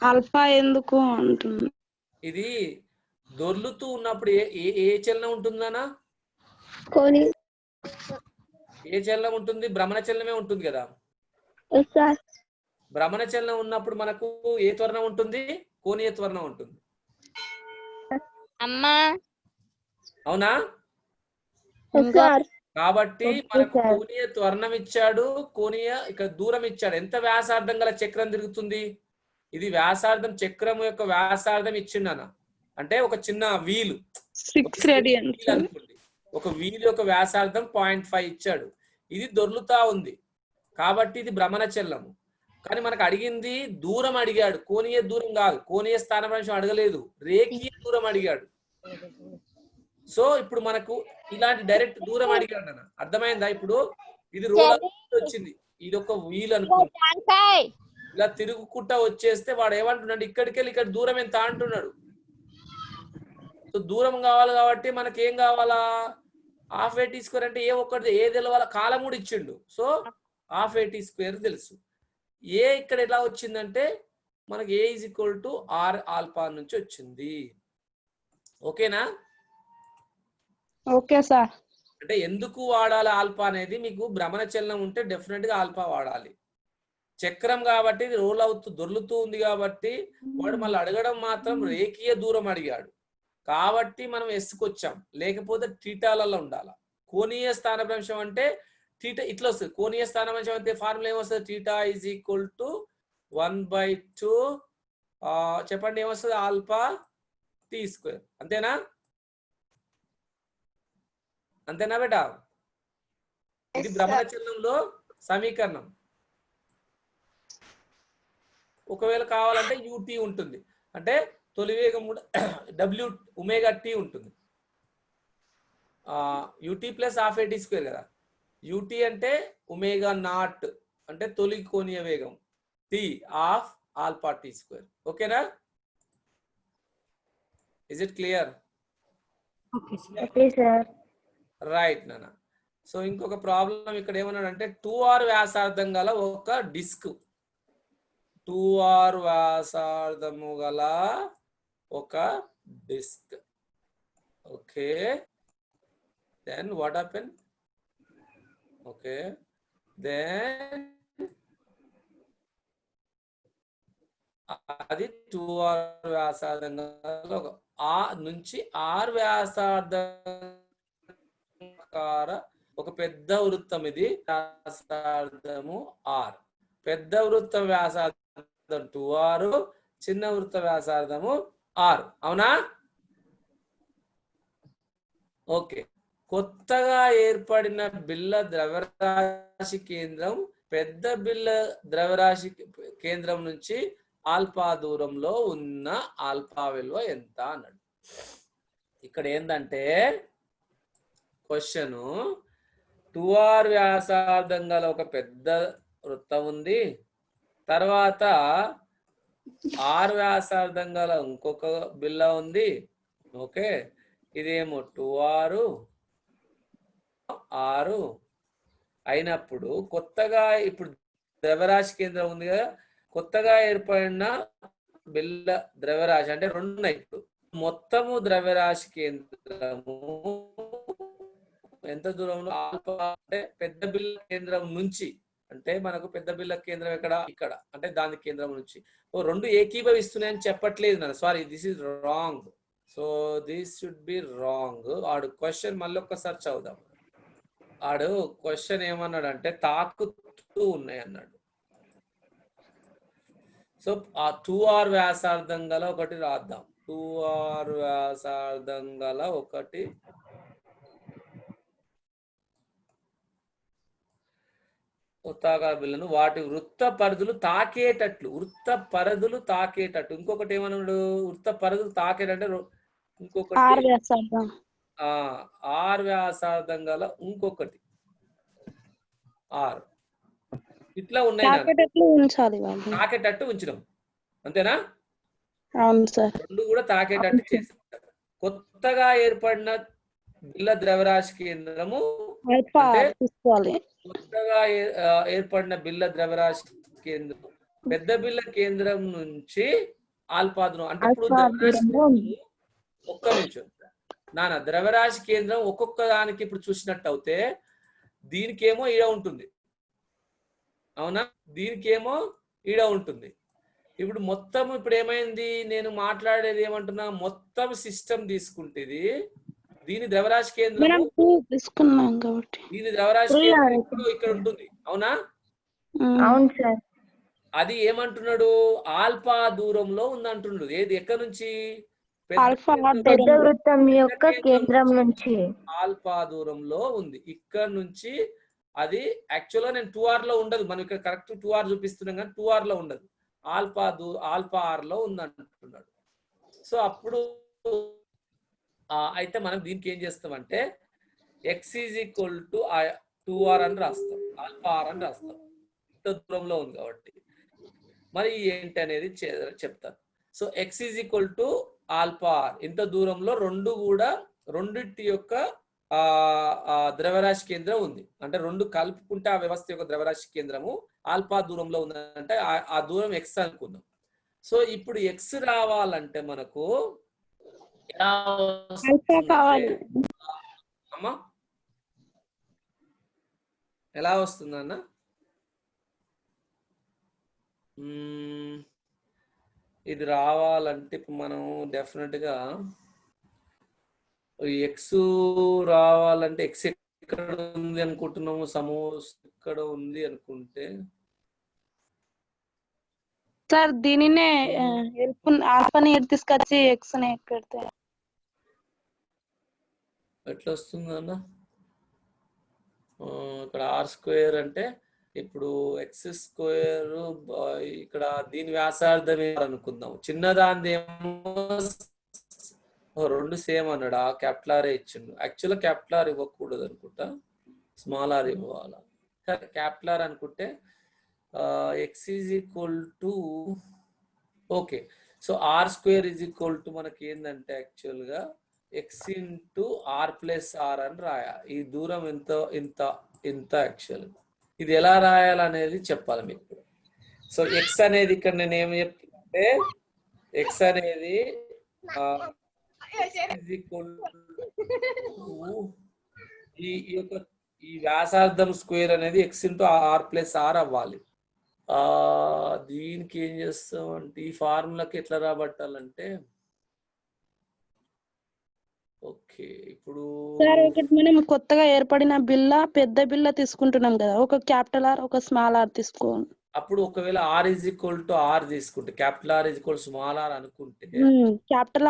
Alpha ఎందుకు అంటున్నా? ఇది దొర్లుతూ ఉన్నప్పుడు ఏ చలనం ఉంటుందనా? Koni. ఏ చలనం ఉంటుంది? భ్రమణ చలనమే ఉంటుంది కదా. Yes, sir. భ్రమణ చలనం ఉన్నప్పుడు మనకు ఏ త్వరణం ఉంటుంది? కోణీయ త్వరణం ఉంటుంది. అమ్మా అవునా? Yes, sir. కాబట్టి మనకు కోణీయ త్వరణం ఇచ్చాడు, కోణీయ ఇక్కడ దూరం ఇచ్చాడు. ఎంత వ్యాసార్థం గల చక్రం తిరుగుతుంది? ఇది వ్యాసార్థం, చక్రం యొక్క వ్యాసార్థం ఇచ్చిండన. అంటే ఒక చిన్న వీలు 6 రేడియన్స్ అనుకోండి, ఒక వీలు యొక్క వ్యాసార్థం 0.5 ఇచ్చాడు. ఇది దొర్లుతా ఉంది కాబట్టి ఇది భ్రమణ చలనము. కానీ మనకు అడిగింది దూరం అడిగాడు, కోణీయ దూరం కాదు, కోణీయ స్థానభ్రంశం అడగలేదు, రేఖీయ దూరం అడిగాడు. సో ఇప్పుడు మనకు ఇలాంటి డైరెక్ట్ దూరం అడిగాడు అన్న. అర్థమైందా? ఇప్పుడు ఇది రోలర్ వచ్చింది, ఇది ఒక వీల్ అనుకోండి, ఇలా తిరుగుకుంటా వచ్చేస్తే వాడు ఏమంటున్నాడు, ఇక్కడికి వెళ్ళి ఇక్కడ దూరం ఎంత అంటున్నాడు. సో దూరం కావాలి కాబట్టి మనకి ఏం కావాలా? హాఫ్ AT² అంటే ఏ ఒక్కటి ఏ తెలవాల? కాలం కూడా ఇచ్చిండు. సో హాఫ్ AT² తెలుసు. ఏ ఇక్కడ ఎలా వచ్చిందంటే మనకి A = R ఆల్ఫా నుంచి వచ్చింది. ఓకేనా? Okay sir. అంటే ఎందుకు వాడాలి ఆల్ఫా అనేది, మీకు భ్రమణ చలనం ఉంటే డెఫినెట్ గా ఆల్ఫా వాడాలి. చక్రం కాబట్టి ఇది రోల్ అవుతూ దొర్లుతూ ఉంది కాబట్టి వాడు మళ్ళీ అడగడం మాత్రం రేఖీయ దూరం అడిగాడు కాబట్టి మనం ఎస్కి వచ్చాం. లేకపోతే థీటాలలో ఉండాలి. కోణీయ స్థానభ్రంశం అంటే థీటా ఇట్లా వస్తుంది. కోణీయ స్థానభ్రంశం అంటే ఫార్ములా ఏమొస్తుంది? θ = 1/2 చెప్పండి ఏమొస్తుంది? Alpha T². అంతేనా? అంతేనా బేటా? ఇది భ్రమణ చలనంలో సమీకరణం. ఒకవేళ కావాలంటే UT ఉంటుంది, అంటే తొలి వేగం కూడా WωT ఉంటుంది. UT + హాఫ్ AT² కదా. UT అంటే ω0 అంటే తొలి కోణీయ వేగం, T ఆఫ్ ఆల్ఫా T². ఓకేనా? Is it clear? Okay, sir. Right నాన్న. సో ఇంకొక ప్రాబ్లం ఇక్కడ ఏమన్నాడంటే 2R వ్యాసార్థం గల ఒక డిస్క్, 2R వ్యాసార్థము గల ఒక disc. Okay, then what happen? Okay, then అది 2R వ్యాసార్థం గల ఒక ఆ నుంచి R వ్యాసార్థం ఒక పెద్ద వృత్తం, ఇది వ్యాసార్థము R. పెద్ద వృత్త వ్యాసార్థం 2R, చిన్న వృత్త వ్యాసార్థము R. అవునా? ఓకే. కొత్తగా ఏర్పడిన బిళ్ళ ద్రవ్యరాశి కేంద్రం పెద్ద బిళ్ళ ద్రవ్యరాశి కేంద్రం నుంచి ఆల్ఫా దూరంలో ఉన్న ఆల్ఫా విలువ ఎంత అన్నాడు. ఇక్కడ ఏంటంటే క్వశ్చన్, 2R వ్యాసార్థం గల ఒక పెద్ద వృత్తం ఉంది, తర్వాత R వ్యాసార్థం గల ఇంకొక బిళ్ళ ఉంది. ఓకే, ఇదేమో 2R అయినప్పుడు కొత్తగా ఇప్పుడు ద్రవ్యరాశి కేంద్రం ఉంది కదా, కొత్తగా ఏర్పడిన బిళ్ళ ద్రవ్యరాశి అంటే 2 ఉన్నాయి. ఇప్పుడు మొత్తము ద్రవ్యరాశి కేంద్రము ఎంత దూరంలో? ఆల్ఫా అంటే పెద్ద బిళ్ళ కేంద్రం నుంచి, అంటే మనకు పెద్ద బిళ్ళ కేంద్రం ఎక్కడ? ఇక్కడ, అంటే దాని కేంద్రం నుంచి. రెండు ఏకీభవిస్తున్నాయని చెప్పట్లేదు నన్ను, sorry, this is wrong. So this should be wrong. ఆడు క్వశ్చన్ మళ్ళీ ఒక్కసారి చదువుదాం. ఆడు క్వశ్చన్ ఏమన్నాడు అంటే తాకుతూ ఉన్నాయి అన్నాడు. సో ఆ 2R వ్యాసార్థం గల ఒకటి రాద్దాం. 2R వ్యాసార్థం గల ఒకటి వృత్తాకార బిళ్ళను వాటి వృత్త పరిధులు తాకేటట్లు ఇంకొకటి ఏమన్నాడు? వృత్త పరిధులు తాకేటంటే ఇంకొకటి ఆర్ వ్యాసార్థం. ఆర్ వ్యాసార్థం గల ఇంకొకటి ఆర్. ఇట్లా ఉన్నాయి నాన్న. తాకేటట్లు ఉంచాలి వాళ్ళు. తాకేటట్టు ఉంచడం అంతేనా? అవును సార్. రెండు కూడా తాకేటట్టు చేశారు. కొత్తగా ఏర్పడిన బిళ్ళ ద్రవ్యరాశి కేంద్రము ఆల్ఫా అంటే తీసుకోవాలి. కొత్తగా ఏర్పడిన బిళ్ళ ద్రవ్యరాశి కేంద్రం పెద్ద బిళ్ళ కేంద్రం నుంచి ఆల్ఫా దూరం అంటే ఇప్పుడు ద్రవ్యరాశి ఒక్క నిమిషం నాన్న, ద్రవ్యరాశి కేంద్రం ఒక్కొక్క దానికి ఇప్పుడు చూసినట్టు అవుతే దీనికేమో ఈడ ఉంటుంది, అవునా? దీనికేమో ఈడ ఉంటుంది. ఇప్పుడు మొత్తం ఇప్పుడు ఏమైంది? నేను మాట్లాడేది ఏమంటున్నా, మొత్తం సిస్టమ్ తీసుకుంటే దీని ద్రవ్యరాశి కేంద్రం తీసుకున్నాం కాబట్టి దీని ద్రవ్యరాశి కేంద్రం ఇప్పుడు ఇక్కడ ఉంటుంది, అవునా? అవును సార్. అది ఏమంటున్నాడు? ఆల్ఫా దూరంలో ఉంది అంటున్నాడు. ఏది ఎక్కడ నుంచి? ఆల్ఫా పెద్ద వృత్తం యొక్క కేంద్రం నుంచి ఆల్ఫా దూరంలో ఉంది. ఇక్కడ నుంచి అది యాక్చువల్గా నేను 2R లో ఉండదు, మనం ఇక్కడ కరెక్ట్ 2R చూపిస్తున్నాం కానీ 2R లో ఉండదు, ఆల్ఫా ఆర్ లో ఉంది అంటున్నాడు. సో అప్పుడు అయితే మనం దీనికి ఏం చేస్తామంటే X is equal to 2R అని రాస్తాం, ఆల్ఫా ఆర్ అని రాస్తాం. ఇంత దూరంలో ఉంది కాబట్టి మరి ఏంటి అనేది చెప్తాను. So x is equal to alpha R, ఇంత దూరంలో రెండింటి యొక్క ద్రవ్యరాశి కేంద్రం ఉంది. అంటే రెండు కలుపుకుంటే ఆ వ్యవస్థ యొక్క ద్రవ్యరాశి కేంద్రము ఆల్ఫా దూరంలో ఉందంటే ఆ దూరం ఎక్స్ అనుకుందాం. సో ఇప్పుడు ఎక్స్ రావాలంటే మనకు అమ్మా ఎలా వస్తుందన్న? ఇది రావాలంటే ఇప్పుడు మనం డెఫినెట్ గా ఎక్స్ రావాలంటే ఎక్స్ ఎక్కడ ఉంది అనుకుంటున్నాము? సమోస్ ఇక్కడ ఉంది అనుకుంటే సార్ దీనినే ఆల్ఫాని తీసుకొచ్చి ఎక్స్ ని పెడితే ఎట్లా వస్తుంది అన్న? ఇక్కడ R² అంటే ఇప్పుడు x² ఇక్కడ దీని వ్యాసార్థం అనుకుందాం. చిన్నదాని ఏమో 2 సేమ్ అన్నాడు, ఆ క్యాపిటల్ ఆర్ ఇచ్చిండు. యాక్చువల్గా క్యాపిటల్ ఆర్ ఇవ్వకూడదు అనుకుంటా, స్మాల్ ఆర్ ఇవ్వాలా. క్యాపిటల్ ఆర్ అనుకుంటే x is equal to okay. So R² is equal to మనకి ఏంటంటే యాక్చువల్గా x into R plus R అని రాయాలి. ఈ దూరం ఇంత యాక్చువల్. ఇది ఎలా రాయాలనేది చెప్పాలి మీకు. సో ఎక్స్ అనేది ఇక్కడ నేను ఏమి చెప్తుంటే ఎక్స్ అనేది ఈ వ్యాసార్థం స్క్వేర్ అనేది x into R plus R అవ్వాలి. దీనికి ఏం చేస్తాం అంటే ఈ ఫార్ములాకి ఎట్లా రాబట్టాలంటే ఓకే ఇప్పుడు సార్ ఒకటి మనం కొత్తగా ఏర్పడిన బిల్ల పెద్ద బిల్ల తీసుకుంటున్నాం కదా, ఒక క్యాపిటల్ ఆర్ ఒక స్మాల్ ఆర్ తీసుకోండి. అప్పుడు ఒకవేళ R is equal to R తీసుకుంటే capital R is equal small R అనుకుంటే క్యాపిటల్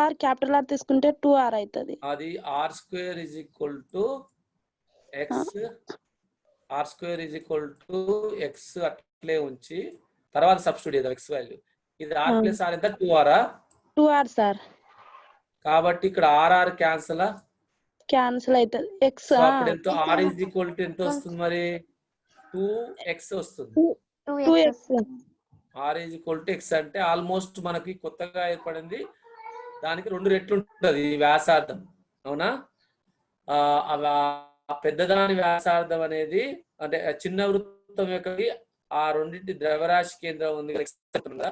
ఆర్ తీసుకుంటే 2R అవుతుంది. అది R² is equal to X, R² is equal to X అట్లే ఉంచి తర్వాత సబ్స్టిట్యూట్ చేద్దాం ఎక్స్ వాల్యూ. ఇది ఆర్ ప్లస్ ఆర్ ఎంత? 2R sir. కాబట్టి ఇక్కడ ఆర్ఆర్ క్యాన్సిల్ అవుతుంది. ఎక్స్ అప్పుడు ఎంత? ఆర్ ఈజ్ ఈక్వల్ టు ఎంత వస్తుంది మరి? 2x వస్తుంది. 2x R is equal to x అంటే ఆల్మోస్ట్ మనకి కొత్తగా ఏర్పడింది దానికి 2 రెట్లు ఉంటుంది ఈ వ్యాసార్థం, అవునా? పెద్దదాని వ్యాసార్థం అనేది అంటే చిన్న వృత్తం యొక్క ఆ రెండింటి ద్రవ్యరాశి కేంద్రం ఉంది కదా,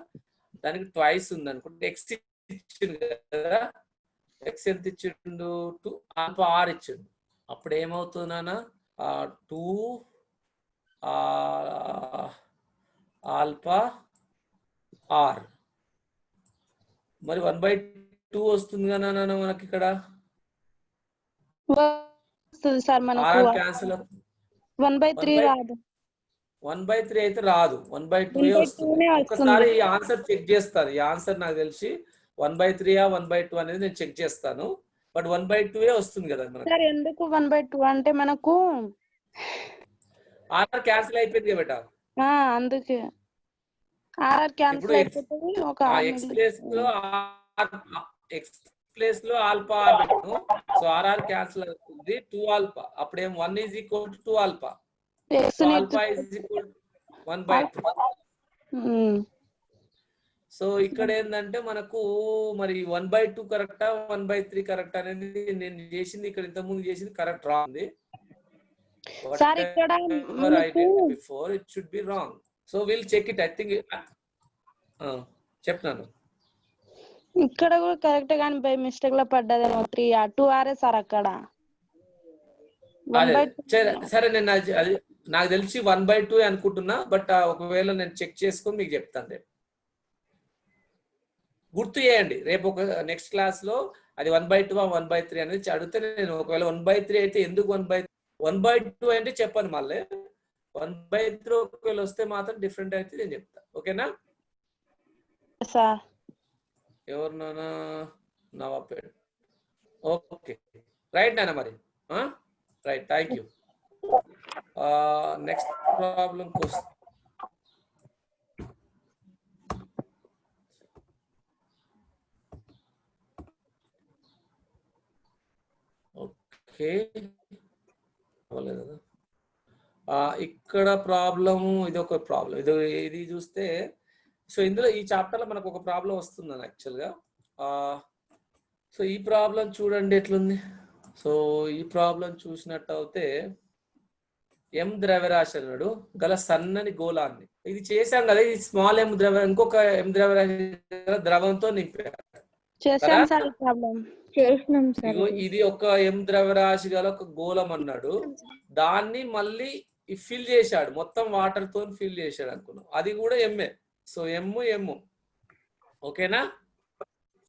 దానికి ట్వైస్ ఉంది అనుకుంటే ఎక్స్ ఇచ్చిండు కదా, ఎక్స్ ఎంత ఇచ్చిండు? 2 ఆల్ఫా ఆర్ ఇచ్చిండు. అప్పుడు ఏమవుతుందన్నా 2 ఆల్ఫా ఆర్ మరి 1/2 వస్తుంది కదా నాన్న మనకి ఇక్కడ. సార్ మనకు క్యాన్సిల్ 1/3 రాదు. 1/3 అయితే రాదు, 1/2 వస్తుంది. ఒకసారి ఈ ఆన్సర్ చెక్ చేస్తాను. ఈ ఆన్సర్ నాకు తెలిసి 1/3 1/2 అనేది నేను చెక్ చేస్తాను. బట్ 1/2 వస్తుంది కదా మనకు. సార్ ఎందుకు 1/2 అంటే మనకు ఆర్ఆర్ క్యాన్సిల్ అయిపోయింది బేట. అందుకే ఆర్ఆర్ క్యాన్సిల్ ఇప్పుడు అయిపోతుంది. ఒక ఎక్స్ ప్లేస్ లో ఆల్ఫా పెట్టు. సో ఆర్ఆర్ క్యాన్సిల్ అవుతుంది 2 ఆల్ఫా. అప్పుడేం 1 is equal to 2 alpha. So alpha is equal 1/2. So ఇక్కడ ఏంటంటే మనకు మరి 1/2 కరెక్టా 1/3 కరెక్ట్ అనేది నేను చేసింది ఇక్కడ ఇంత ముందు చేసింది కరెక్ట్ రాంగ్. సార్ ఇక్కడ before it should be wrong. So will check it. I think చెప్తున్నాను ఇక్కడ కూడా కరెక్ట్ గాని బై మిస్టేక్ లో పడ్డదేమో 3 2 ఆరే సార్ అక్కడ. సరే నేను అది నాకు తెలిసి 1/2 అనుకుంటున్నా. బట్ ఒకవేళ నేను చెక్ చేసుకొని మీకు చెప్తాను. రేపు గుర్తు చేయండి. రేపు ఒక నెక్స్ట్ క్లాస్ లో అది 1/2 1/3 అనేది అడిగితే నేను ఒకవేళ 1/3 అయితే ఎందుకు 1/2 అంటే చెప్పాను. మళ్ళీ 1/3 ఒకవేళ వస్తే మాత్రం డిఫరెంట్ అయితే నేను చెప్తా. ఓకేనా సార్? ఎవరు నానా నవాపేట్. ఓకే రైట్ నాన్న మరి. Right thank you. Next problem question. Okay ఇక్కడ ప్రాబ్లము ఇది ఒక ప్రాబ్లం. ఇది చూస్తే సో ఇందులో ఈ చాప్టర్ లో మనకు ఒక ప్రాబ్లం వస్తుందని యాక్చువల్గా. సో ఈ ప్రాబ్లం చూడండి ఎట్లుంది. సో ఈ ప్రాబ్లం చూసినట్టు అయితే ఎం ద్రవ్యరాశి అన్నాడు గల సన్నని గోళాన్ని. ఇది చేసాం కదా, ఇది స్మాల్ ఎం ద్రవ్య ఇంకొక ఎం ద్రవ్యరాశి ద్రవంతో నింపారు. ఇది ఒక ఎం ద్రవ్యరాశి గల ఒక గోళం అన్నాడు. దాన్ని మళ్ళీ ఫిల్ చేశాడు, మొత్తం వాటర్ తో ఫిల్ చేశాడు అనుకున్నాం. అది కూడా ఎంఏ. సో ఎమ్ము ఓకేనా.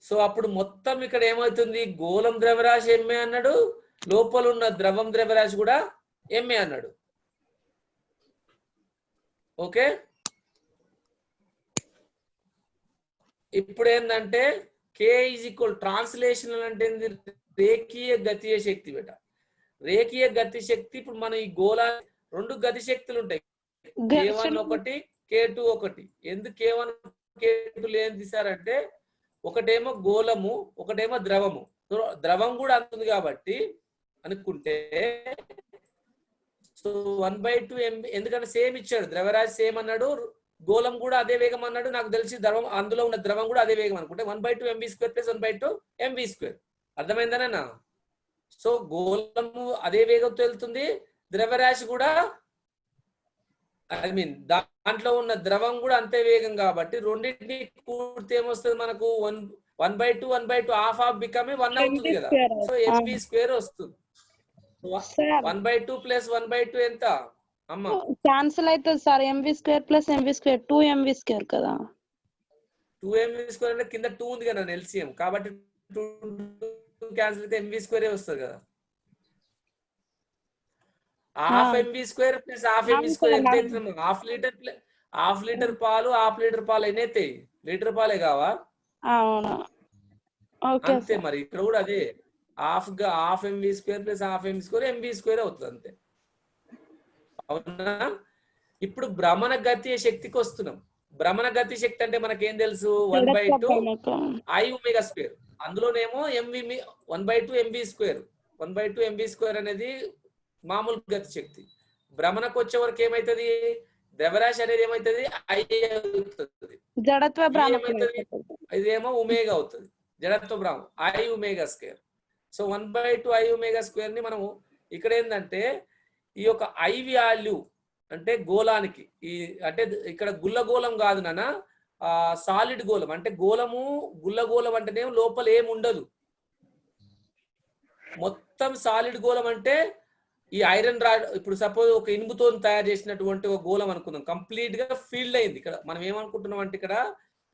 సో అప్పుడు మొత్తం ఇక్కడ ఏమవుతుంది, గోళం ద్రవ్యరాశి ఎంఏ అన్నాడు, లోపల ఉన్న ద్రవం ద్రవ్యరాశి కూడా ఎంఏ అన్నాడు. ఓకే ఇప్పుడు ఏంటంటే K ఈజ్ ఈక్వల్ ట్రాన్స్లేషన్ అంటే రేఖీయ గతీయ శక్తి బేట. రేఖీయ గతి శక్తి ఇప్పుడు మన ఈ గోళా 2 గతి శక్తులు ఉంటాయి, K1 ఒకటి K2 ఒకటి. ఎందుకు K1 K2 లేని తీసారంటే ఒకటేమో గోళము ఒకటేమో ద్రవము. ద్రవం కూడా అంతుంది కాబట్టి అనుకుంటే సో 1/2 MB ఎందుకంటే సేమ్ ఇచ్చాడు, ద్రవ్యరాశి సేమ్ అన్నాడు, గోళం కూడా అదే వేగం అన్నాడు. నాకు తెలిసి ద్రవం అందులో ఉన్న ద్రవం కూడా అదే వేగం అనుకుంటే 1/2 MB² + 1/2 MV². అర్థమైందనా? సో గోళము అదే వేగంతో వెళ్తుంది, ద్రవ్యరాశి కూడా ఐ మీన్ దాంట్లో ఉన్న ద్రవం కూడా అంతే వేగం కాబట్టి రెండింటిని కూడితే ఏమొస్తుంది మనకు 1/2 1/2 హాఫ్ బికమ్ 1 అవుతుంది కదా. సో MV² వస్తుంది. 1/2 + 1/2 ఎంత అమ్మా? క్యాన్సిల్ అవుతుంది సార్. MV² + MV² 2 MV² కదా. 2 MV² అంటే కింద 2 ఉంది కదా LCM కాబట్టి 2 క్యాన్సిల్ అయితే MV² వస్తుంది కదా. హాఫ్ MV² + హాఫ్ MV² ఎంత అవుతుంది? హాఫ్ లీటర్ పాలు హాఫ్ లీటర్ పాలు ఎన్ని అవుతాయి? లీటర్ పాలే కావా? అంతే మరి ఇక్కడ కూడా అదే half MV² + half MV² MV² అవుతుంది అంతే. అవునా? ఇప్పుడు భ్రమణ గతీయ శక్తికి వస్తున్నాం. భ్రమణ గతి శక్తి అంటే మనకేం తెలుసు, 1/2 I⍵². అందులోనేమో 1/2 MV². 1/2 MV² అనేది మామూలు గతి శక్తి. భ్రమణకు వచ్చే వరకు ఏమైతుంది, ద్రవ్యరాశి అనేది ఏమైతుంది I అవుతుంది, జడత్వ భ్రామకం. ఇదేమో ఒమేగా అవుతుంది, జడత్వ భ్రామకం I⍵². సో 1/2 I⍵² ని మనము ఇక్కడ ఏంటంటే ఈ యొక్క I వాల్యూ అంటే గోళానికి ఈ అంటే ఇక్కడ గుల్లగోళం కాదు నాన్న, సాలిడ్ గోళం అంటే గుల్లగోళం అంటేనే లోపల ఏమి ఉండదు, మొత్తం సాలిడ్ గోళం. అంటే ఈ ఐరన్ రాడ్ ఇప్పుడు సపోజ్ ఒక ఇనుముతో తయారు చేసినటువంటి ఒక గోళం అనుకుందాం, కంప్లీట్ గా ఫీల్డ్ అయింది. ఇక్కడ మనం ఏమనుకుంటున్నాం అంటే ఇక్కడ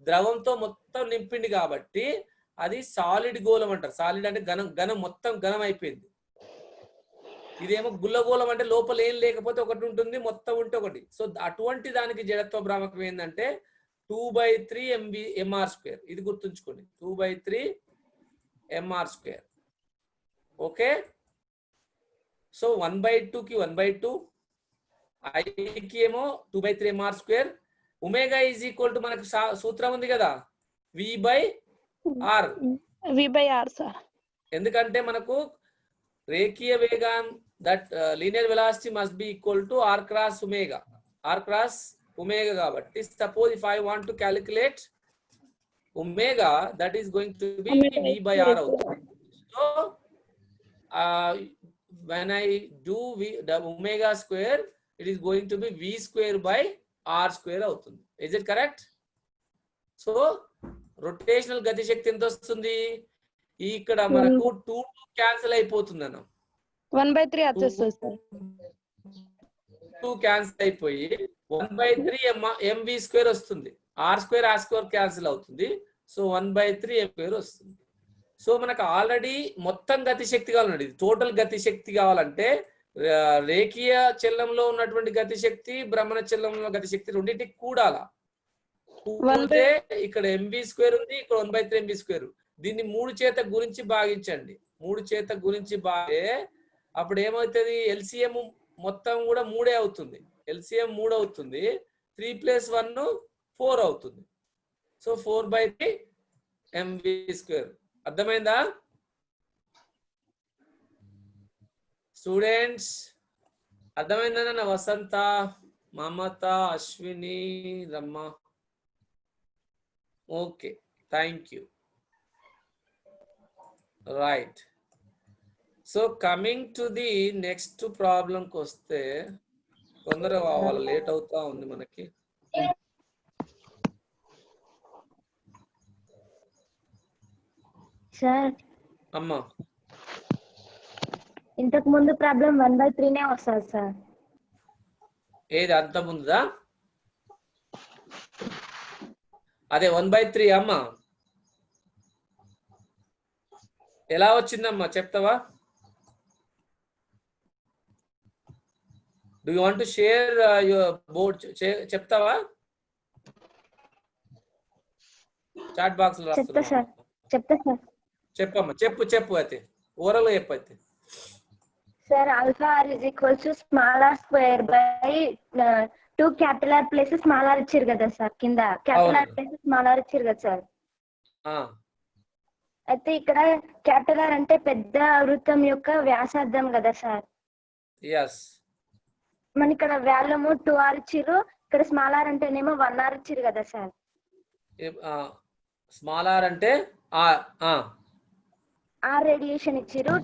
ద్రవంతో మొత్తం నింపింది కాబట్టి అది సాలిడ్ గోళం అంటారు. సాలిడ్ అంటే ఘనం మొత్తం ఘనం అయిపోయింది. ఇదేమో గుల్లగోళం అంటే లోపల ఏం లేకపోతే ఒకటి ఉంటుంది, మొత్తం ఉంటే ఒకటి. సో అటువంటి దానికి జడత్వ భ్రామకం ఏంటంటే 2/3 mr². ఇది గుర్తుంచుకోండి, 2/3 mr². ఓకే. సో 1/2 కి 1/2 ఐకి ఏమో 2/3 mr square. Omega is equal to మనకు సూత్రం ఉంది కదా v/r. v/r sir. ఎందుకంటే మనకు రేఖీయ వేగం that linear velocity must be equal to r cross omega కాబట్టి suppose if I want to calculate omega that is going to be v/r అవుతుంది. So when I do the omega square, it is going to be v square by r square అవుతుంది. Is it correct? So rotational గతి శక్తి ఎంత వస్తుంది? ఇక్కడ మనకు 2 cancel అయిపోతుంది అన్న. 1/3 వచ్చేస్తుంది సార్. 2 క్యాన్సిల్ అయిపోయి 1/3 mv స్క్వేర్ వస్తుంది. r స్క్వేర్ క్యాన్సిల్ అవుతుంది. సో 1/3 m స్క్వేర్ వస్తుంది. సో మనకు ఆల్రెడీ మొత్తం గతి శక్తి కావాలండి. టోటల్ గతి శక్తి కావాలంటే రేఖీయ చలనంలో ఉన్నటువంటి గతి శక్తి, భ్రమణ చలనంలో గతి శక్తి రెండింటికి కూడాలా. కూడితే ఇక్కడ mv స్క్వేర్ ఉంది, ఇక్కడ 1/3 mv స్క్వేర్. దీన్ని 3 చేత గురించి భాగించండి. 3 చేత గురించి భాగే అప్పుడు ఏమవుతుంది? ఎల్సిఎం మొత్తం కూడా 3 అవుతుంది. ఎల్సిఎం 3 అవుతుంది. 3 + 1 4 అవుతుంది. So 4/3 mv square. అర్థమైందా స్టూడెంట్స్? అర్థమైందా? వసంత, మమత, అశ్విని, రమ్మ. Okay, thank you. Right. So coming to the next ప్రాబ్లంకి వస్తే తొందరగా కావాలి, లేట్ అవుతా ఉంది మనకి. సార్ అమ్మా ఇంతకు ముందు ప్రాబ్లం 1/3 వస్తుంది సార్. ఏది అంత ముందుదా? అదే 1/3 అమ్మా. ఎలా వచ్చిందమ్మా చెప్తావా? Do you want to share your board? చెప్తావా? చాట్ బాక్స్ లో చెప్తా సార్. చెప్పమ్మా, చెప్పు అయితే ఓవరాల్ గా చెప్పైతే. Sir alpha r = small r square by 2 capital R plus small r ఇచ్చారు కదా సార్. కింద capital R plus small r ఇచ్చారు కదా సార్. అయితే ఇక్కడ క్యాపిటల్ R అంటే పెద్ద వృత్తం యొక్క వ్యాసార్థం కదా సార్. yes. మన ఇక్కడ వాల్యూమ్ 2r ఇచ్చిర్రు, ఇక్కడ స్మాల్ r అంటేనేమో 1r ఇచ్చిర్రు కదా సార్. స్మాల్ r అంటే r రేడియేషన్ ఇచ్చిర్రు.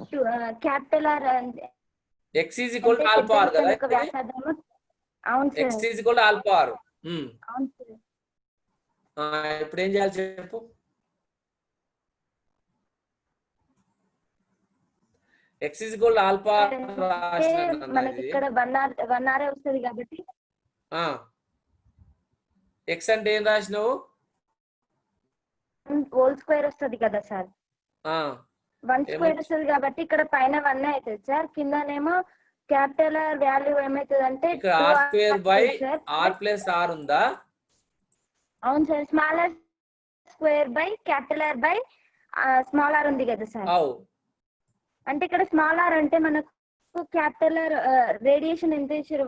క్యాపిటల్ R అంటే x = ఆల్ఫా r కదా. వ్యాసార్థం. అవును సార్. x = alpha r. అవును సార్. ఇప్పుడు ఏం చేయాలి చెప్పు? x = ఆల్ఫా మనకి ఇక్కడ 1r వస్తుంది కాబట్టి x అంటే ఏం రాసినావు? హోల్ స్క్వేర్ వస్తుంది కదా సార్. 1 స్క్వేర్ వస్తుంది కాబట్టి ఇక్కడ పైన 1 అవుతుంది సార్. కిందనేమో క్యాపిటల్ R వాల్యూ ఏమైతుంది అంటే ఇక్కడ r² + r ఉందా? అవును sir. Small r square by capital R by small r ఉంది కదా సార్. అంటే ఇక్కడ స్మాల్ r అంటే మనకు క్యాపిటల్ R రేడియేషన్ ఎంత ఇచ్చారు?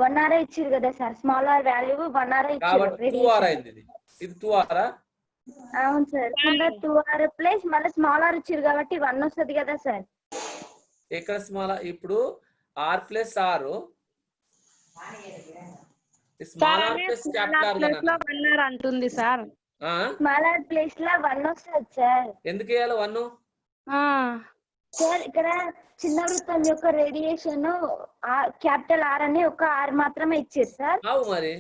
1r ఇచ్చారు కదా sir. Small r value 1r ఇచ్చారు. కాబట్టి 2r అయింది. ఇది 2r. అవును సార్. కింద 2r ప్లస్ మళ్ళీ స్మాల్ r ఇచ్చారు కాబట్టి 1 వస్తుంది కదా సార్. ఇక్కడ స్మాల్ ఇప్పుడు r + r small r plus capital R లో 1r అంటుంది సార్. స్మాల్ r ప్లేస్ లో 1 వస్తుంది సార్. ఎందుకు వేయాలి 1? సార్ ఇక్కడ చిన్న వృత్తం యొక్క రేడియేషన్ క్యాపిటల్ R అని ఒక R మాత్రమే ఇచ్చారు సార్. మరి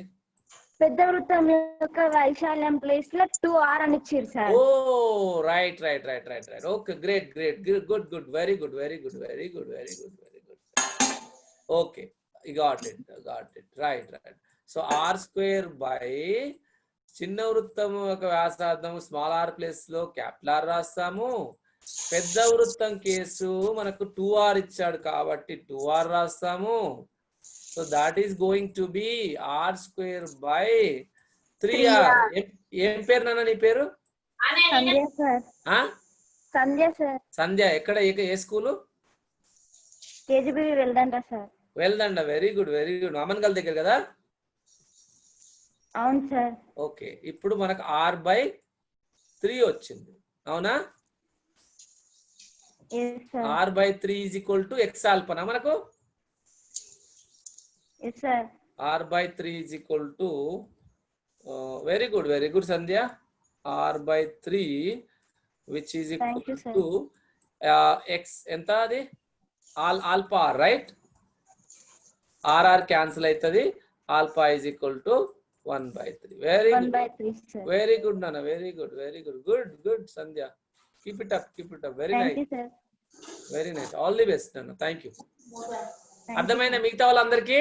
పెద్ద వృత్తం యొక్క వైశాల్యం ప్లేస్ లో 2r అని ఇచ్చారు sir. Oh right. Okay, great. Good. Very good. Okay, got it. Right. So r² by చిన్న వృత్తం యొక్క వ్యాసార్థం స్మాల్ r ప్లేస్ లో క్యాపిటల్ R రాస్తాము. పెద్ద వృత్తం కేసు మనకు 2r ఇచ్చాడు కాబట్టి 2r రాస్తాము. So that is going to be r² by 3r. ఏం పేరు నాన్న నీ పేరు? సంధ్య సార్. సంధ్య. ఎక్కడ ఏ స్కూలు? కేజీబీ వెళ్దాంరా sir. Veldanda, very good very good. Amangal దగ్గర కదా? అవును సార్. ఓకే, ఇప్పుడు మనకు r/3 వచ్చింది, అవునా? yes sir. r/3 is equal to x alpha మనకు. yes sir. r/3 is equal to very good Sandhya. r/3 which is equal Thank you, sir. to x ఎంత అది ఆల్ఫా, రైట్? r క్యాన్సిల్ అవుతుంది, alpha is equal to 1/3. Very good 1/3 sir. Very good నాన్న, very good good Sandhya. Keep it up very Thank nice you sir. Very nice. All the best నాన్న. Thank you. Thank you, అర్థమైనా sir. మిగతా వాళ్ళందరికీ?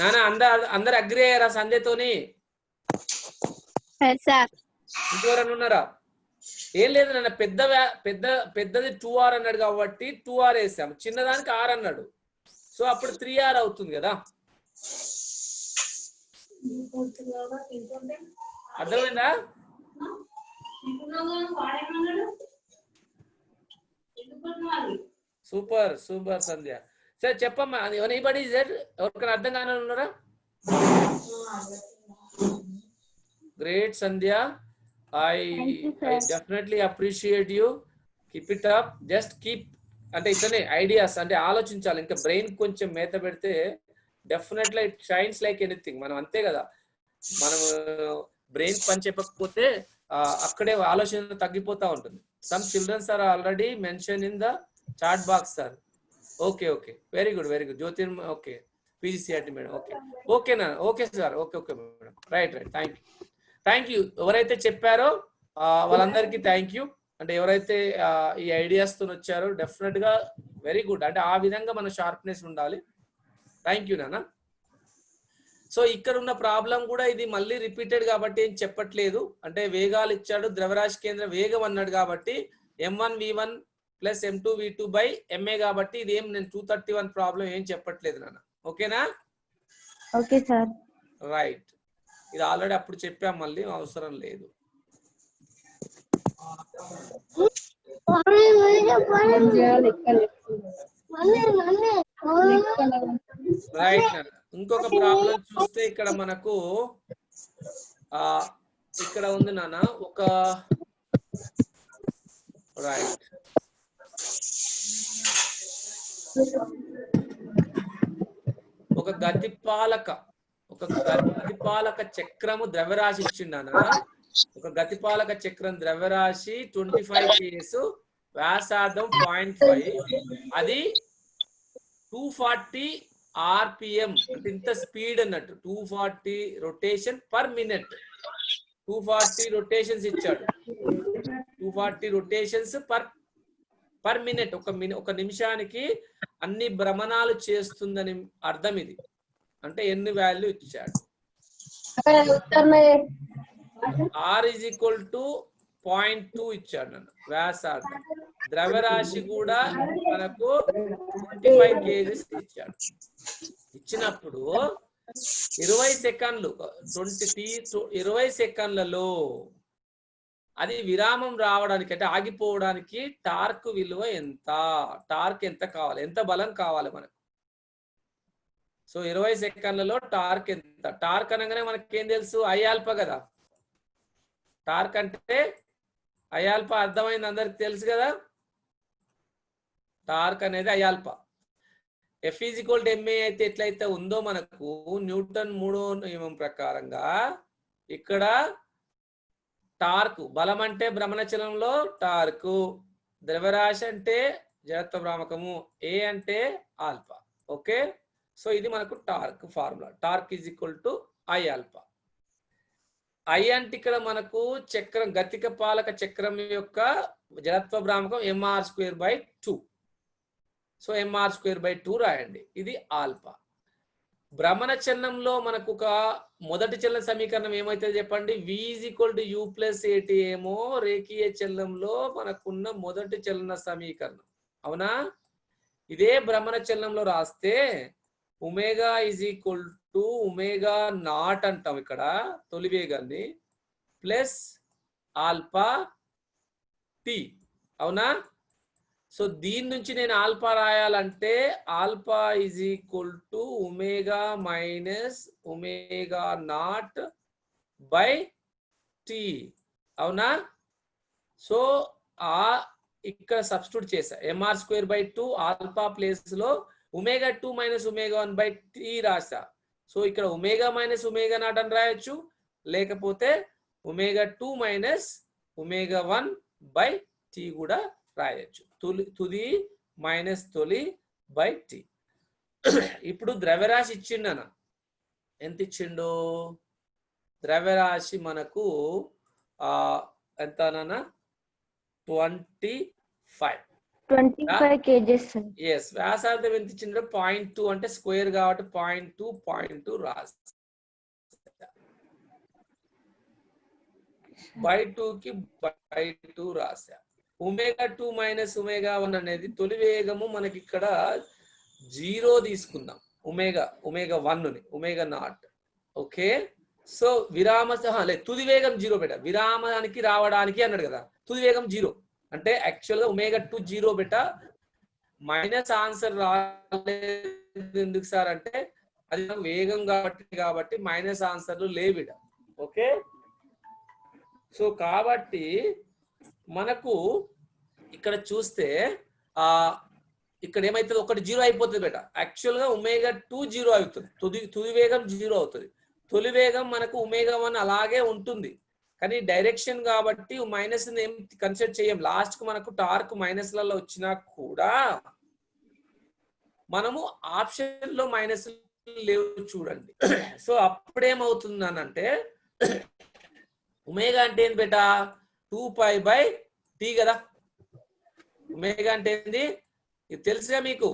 నానా అందరు agri అయ్యారా సంధ్యతోని? Yes sir. ఇంకెవరన్నా ఉన్నారా? ఏం లేదు నాన్న, పెద్దది 2r అన్నాడు కాబట్టి 2r వేసాం, చిన్నదానికి r అన్నాడు, సో అప్పుడు 3r అవుతుంది కదా. అర్థమైందా? సూపర్ సంధ్య. సరే చెప్పమ్మా, ఎనీబడీ ఎవరికైనా అర్థం కాని ఉన్నారా? Great Sandhya, I definitely appreciate you. Keep it up. Just keep అంటే ఇతనే ఐడియాస్ అంటే ఆలోచించాలి. ఇంకా బ్రెయిన్ కొంచెం మేత పెడితే definitely it shines like anything. మనం అంతే కదా, మనం బ్రెయిన్ పని చెప్పకపోతే అక్కడే ఆలోచన తగ్గిపోతా ఉంటుంది. Some childrens are already mention in the chat box sir. Okay very good Jyothi. Okay, PGCRT madam. ఓకేనా? Okay sir, okay madam, right. Thank you. ఎవరైతే చెప్పారో వాళ్ళందరికీ థ్యాంక్ యూ. అంటే ఎవరైతే ఈ ఐడియాస్ తో వచ్చారో డెఫినెట్ గా వెరీ గుడ్. అంటే ఆ విధంగా మన షార్ప్నెస్ ఉండాలి. థ్యాంక్ యూ నాన్న. సో ఇక్కడ ఉన్న ప్రాబ్లం కూడా ఇది మళ్ళీ రిపీటెడ్ కాబట్టి ఏం చెప్పట్లేదు. అంటే వేగాలు ఇచ్చాడు, ద్రవ్యరాశి కేంద్ర వేగం అన్నాడు కాబట్టి m1v1 plus m2v2 by ma కాబట్టి ఇది ఏం నేను 231 ప్రాబ్లం ఏం చెప్పట్లేదు నాన్న. ఓకేనా? Okay sir. రైట్. ఇది ఆల్రెడీ అప్పుడు చెప్పాం, మళ్ళీ అవసరం లేదు. రైట్. ఇంకొక ప్రాబ్లం చూస్తే ఇక్కడ మనకు ఇక్కడ ఉంది నాన్న ఒక రైట్ ఒక గతిపాలక చక్రము ద్రవ్యరాశి ఇచ్చిండనా. ఒక గతిపాలక చక్రం ద్రవ్యరాశి 25 kS, వ్యాసార్థం 0.5, అది 240 RPM అంటే ఇంత స్పీడ్ అన్నట్టు. 240 రొటేషన్ పర్ మినిట్, 240 రొటేషన్స్ ఇచ్చాడు. 240 రొటేషన్స్ పర్ మినిట్, ఒక నిమిషానికి అన్ని భ్రమణాలు చేస్తుందని అర్థం. ఇది అంటే ఎన్ని వాల్యూ ఇచ్చాడు. r is equal to 0.2 ఇచ్చాడు నన్ను వ్యాసార్థం. ద్రవ్యరాశి కూడా మనకు 25 kgs ఇచ్చాడు. ఇచ్చినప్పుడు 20 సెకండ్లు 20 సెకండ్లలో అది విరామం రావడానికి అంటే ఆగిపోవడానికి టార్క్ విలువ ఎంత, టార్క్ ఎంత కావాలి, ఎంత బలం కావాలి మనకు. సో 20 సెకండ్లలో టార్క్ ఎంత? టార్క్ అనగానే మనకి ఏం తెలుసు? ఐఆల్ఫా కదా. టార్క్ అంటే ఐఆల్ఫా అర్థమైంది, అందరికి తెలుసు కదా. టార్క్ అనేది ఐఆల్ఫా. F is equal to ma అయితే ఎట్లయితే ఉందో మనకు న్యూటన్ 3వ నియమం ప్రకారంగా ఇక్కడ టార్క్, బలం అంటే భ్రమణ చలనంలో టార్క్, ద్రవ్యరాశి అంటే జడత్వ భ్రామకము, ఏ అంటే ఆల్ఫా. ఓకే, సో ఇది మనకు torque formula. Torque is equal to I alpha. I అంటే ఇక్కడ మనకు చక్రం, గతిక పాలక చక్రం యొక్క జడత్వ భ్రామకం mr²/2. సో mr²/2 రాయండి. ఇది ఆల్ఫా. భ్రమణ చలనంలో మనకు ఒక మొదటి చలన సమీకరణం ఏమైతే చెప్పండి? v = u + at ఏమో రేఖీయ చలనంలో మనకున్న మొదటి చలన సమీకరణం, అవునా? ఇదే భ్రమణ చలనంలో రాస్తే ఒమేగా = ω0 అంటాం ఇక్కడ తొలి వేగాన్ని, ప్లస్ ఆల్ఫా t, అవునా? సో దీని నుంచి నేను ఆల్ఫా రాయాలంటే alpha is equal to omega minus omega not by T, అవునా? సో ఆ ఇక్కడ సబ్స్టిట్యూట్ చేసా, MR square by 2 alpha place లో omega 2 minus omega 1 by T రాసా. సో ఇక్కడ ఒమేగా మైనస్ ఒమేగా నాట్ అని రాయొచ్చు, లేకపోతే omega 2 minus omega 1 by T కూడా రాయొచ్చు. తుది మైనస్ తొలి బై టీ. ఇప్పుడు ద్రవ్యరాశి ఇచ్చిండన, ఎంత ఇచ్చిండు? ద్రవ్యరాశి మనకు ఎంతనా 25 kgs. ఎస్, వ్యాసార్థం ఎంత ఇచ్చిండ్రు? 0.2 అంటే స్క్వేర్ కాబట్టి 0.2 రాసి బై 2 కి బై 2 రాసా. ఒమేగా 2 మైనస్ ఒమేగా 1 అనేది తొలి వేగము మనకి ఇక్కడ 0 తీసుకుందాం, ఒమేగా 1 ని ఒమేగా నాట్. ఓకే, సో తుది వేగం 0 బెట, విరామానికి రావడానికి అన్నాడు కదా, తుది వేగం 0 అంటే యాక్చువల్ గా ఒమేగా 2 0 బెట. మైనస్ ఆన్సర్ రాలేదు ఎందుకు సార్ అంటే అది వేగం కాబట్టి మైనస్ ఆన్సర్లు లేవిడ. ఓకే, సో కాబట్టి మనకు ఇక్కడ చూస్తే ఇక్కడ ఏమైతుంది, ఒకటి 0 అయిపోతుంది బేట. యాక్చువల్ గా ఒమేగా 2 0 అవుతుంది, తుది వేగం 0 అవుతుంది. తొలి వేగం మనకు ఒమేగా 1 అలాగే ఉంటుంది, కానీ డైరెక్షన్ కాబట్టి మైనస్ ఏం కన్సిడర్ చేయం. లాస్ట్ కు మనకు టార్క్ మైనస్లలో వచ్చినా కూడా మనము ఆప్షన్ లో మైనస్ లేవు చూడండి. సో అప్పుడేమవుతుంది అంటే ఒమేగా అంటే ఏంటి బేటా? 2π బై టీ కదా. ఒమేగా అంటే ఏంది ఇది తెలుసుగా మీకు,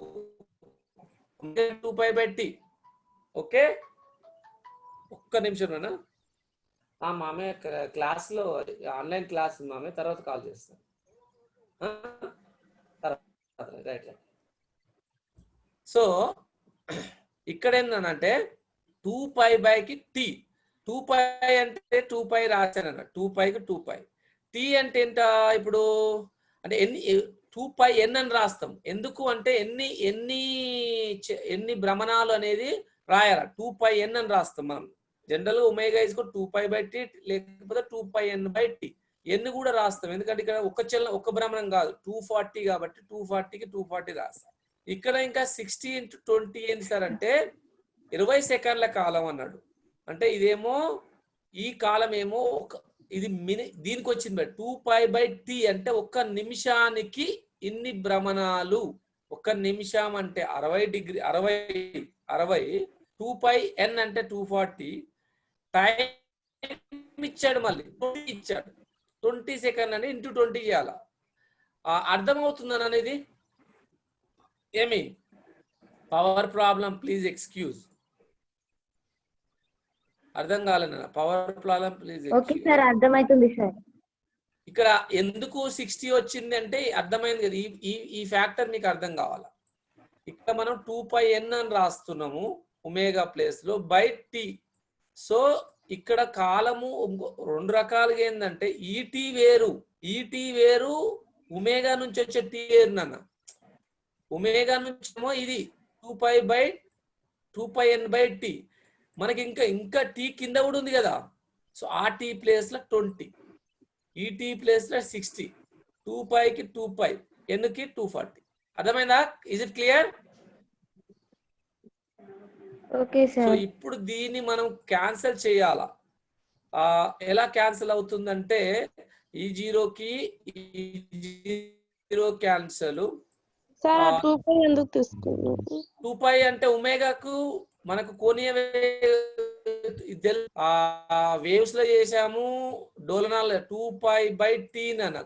2π బై టీ. ఓకే, ఒక్క నిమిషం నాన్న, మామే క్లాస్ లో ఆన్లైన్ క్లాస్ ఉంది మామే, తర్వాత కాల్ చేస్తాను. రైట్. సో ఇక్కడ ఏంటంటే 2π బై కి టీ, 2π అంటే 2π రాశానన్న, 2πకి 2π. టీ అంటే ఎంత ఇప్పుడు అంటే ఎన్ని 2πn అని రాస్తాం. ఎందుకు అంటే ఎన్ని భ్రమణాలు అనేది రాయాల, 2πn అని రాస్తాం మనం. జనరల్ గా ఒమేగా ఇస్ 2π బై టీ లేకపోతే 2πn బై టీ, ఎన్ని కూడా రాస్తాం. ఎందుకంటే ఇక్కడ ఒక భ్రమణం కాదు, 240 కాబట్టి 240కి 240 రాస్తాం. ఇక్కడ ఇంకా 60 × 20 ఏంటి సార్ అంటే 20 సెకండ్ల కాలం అన్నాడు. అంటే ఇదేమో ఈ కాలం ఏమో ఇది దీనికి వచ్చింది 2π బై టీ అంటే ఒక్క నిమిషానికి ఇన్ని భ్రమణాలు. ఒక్క నిమిషం అంటే 60 డిగ్రీ 60 2πn అంటే 240. టైం ఇచ్చాడు, మళ్ళీ 20 ఇచ్చాడు, 20 సెకండ్ అని ఇంటూ 20 చేయాల. అర్థమవుతుందని అనేది ఏమి పవర్ ప్రాబ్లం, ప్లీజ్ ఎక్స్క్యూజ్. అర్థం కాలేనా? Power problem please. Okay sir, అర్థమవుతుంది సార్. ఇక్కడ ఎందుకు 60 వచ్చింది అంటే అర్థమైంది కదా, ఈ ఫ్యాక్టర్ మీకు అర్థం కావాలా. ఇక్కడ మనం 2πn అని రాస్తున్నాము ఒమేగా ప్లేస్ లో బై టీ. సో ఇక్కడ కాలము రెండు రకాలుగా ఏంటంటే ఈటీ వేరు ఒమేగా నుంచి వచ్చే టీ వేరు నాన్న. ఒమేగా నుంచి ఏమో ఇది 2πn బై టీ. మనకి ఇంకా టీ కింద కూడా ఉంది కదా. సో ఆ టీ ప్లేస్ లో 20, ఈ టీ ప్లేస్ లో 60, 2πకి 2π, ఎన్కి 240. అర్థమైందా? Is it clear? Okay sir. So ఇప్పుడు దీన్ని మనం క్యాన్సిల్ చేయాలా. ఎలా క్యాన్సిల్ అవుతుందంటే ఈ 0కి ఈ 0 క్యాన్సిల్. సార్ 2π ఎందుకు తీసుకున్నాం? 2π అంటే ఒమేగాకు మనకు కోణీయ వేవ్స్ లో చేసాము డోలనాలు 2π బై టీ నాన్న.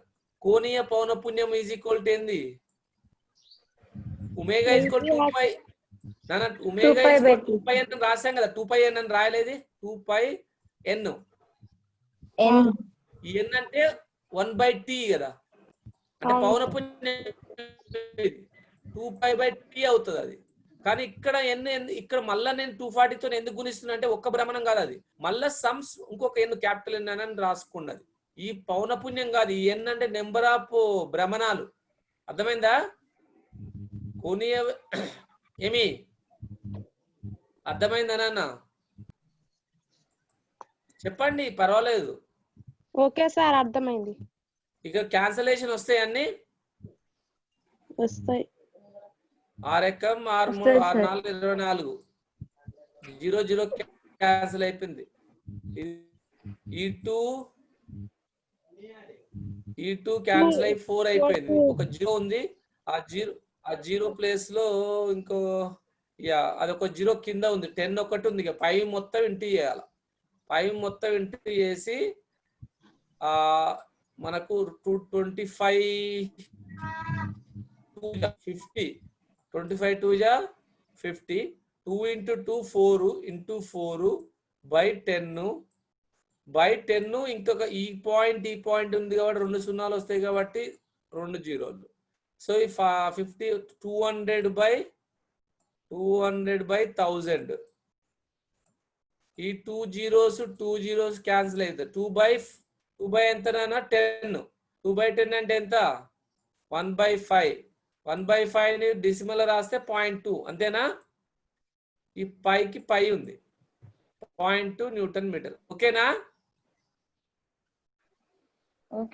కోణీయ పౌనపుణ్యం ఈజ్ ఈక్వల్ టు ఏంది? ఒమేగా ఈజ్ ఈక్వల్ 2π నాన్న. ఒమేగా ఈజ్ ఈక్వల్ 2πn అని రాసాం కదా, 2πn అని రాయలేదు, 2πn. ఈ n అంటే 1 బై టీ కదా, అంటే పౌనపుణ్యం 2π బై టీ అవుతుంది అది. కానీ ఇక్కడ ఇక్కడ మళ్ళా నేను 240తో ఎందుకు గుణిస్తున్నా అంటే ఒక్క భ్రమణం కాదు అది, మళ్ళా సమ్స్ ఇంకొక n క్యాపిటల్ N అని రాసుకున్నది. ఈ పౌనపుణ్యం కాదు, ఈ n అంటే నెంబర్ ఆఫ్ భ్రమణాలు. అర్థమైందా? కోణీయ ఏమి అర్థమైందా నాన్న? చెప్పండి, పర్వాలేదు. ఓకే సార్, అర్థమైంది. ఇక క్యాన్సలేషన్ వస్తాయి అన్ని వస్తాయి. 6 ఎక్కం 6 3 6 4 24 0 0 క్యాన్సిల్ అయిపోయింది. E2 క్యాన్సిల్ అయి 4 అయిపోయింది. ఒక 0 ఉంది. ఆ జీరో ప్లేస్ లో ఇంకో అదొక 0 కింద ఉంది. 10 ఒకటి ఉంది. ఇక 5 మొత్తం ఇంటూ చేయాలి. 5 మొత్తం ఇంటూ చేసి మనకు 25 50 25 2 50 2 into 2 4 into 4 by 10 by 10 ఇంకొక ఈ పాయింట్ ఉంది కాబట్టి 2 సున్నాలు వస్తాయి కాబట్టి 2 జీరోలు. సో ఈ 50 200 by 1000 ఈ 2 జీరోస్ క్యాన్సిల్ అవుతాయి. 2 by ఎంతనా 10 2 by 10 అంటే ఎంత 1/5 1/5 ని డెసిమల్ రాస్తే 0.2 అంతేనా? ఈ పైకి పై ఉంది 0.2 న్యూటన్ మీటర్. ఓకేనా?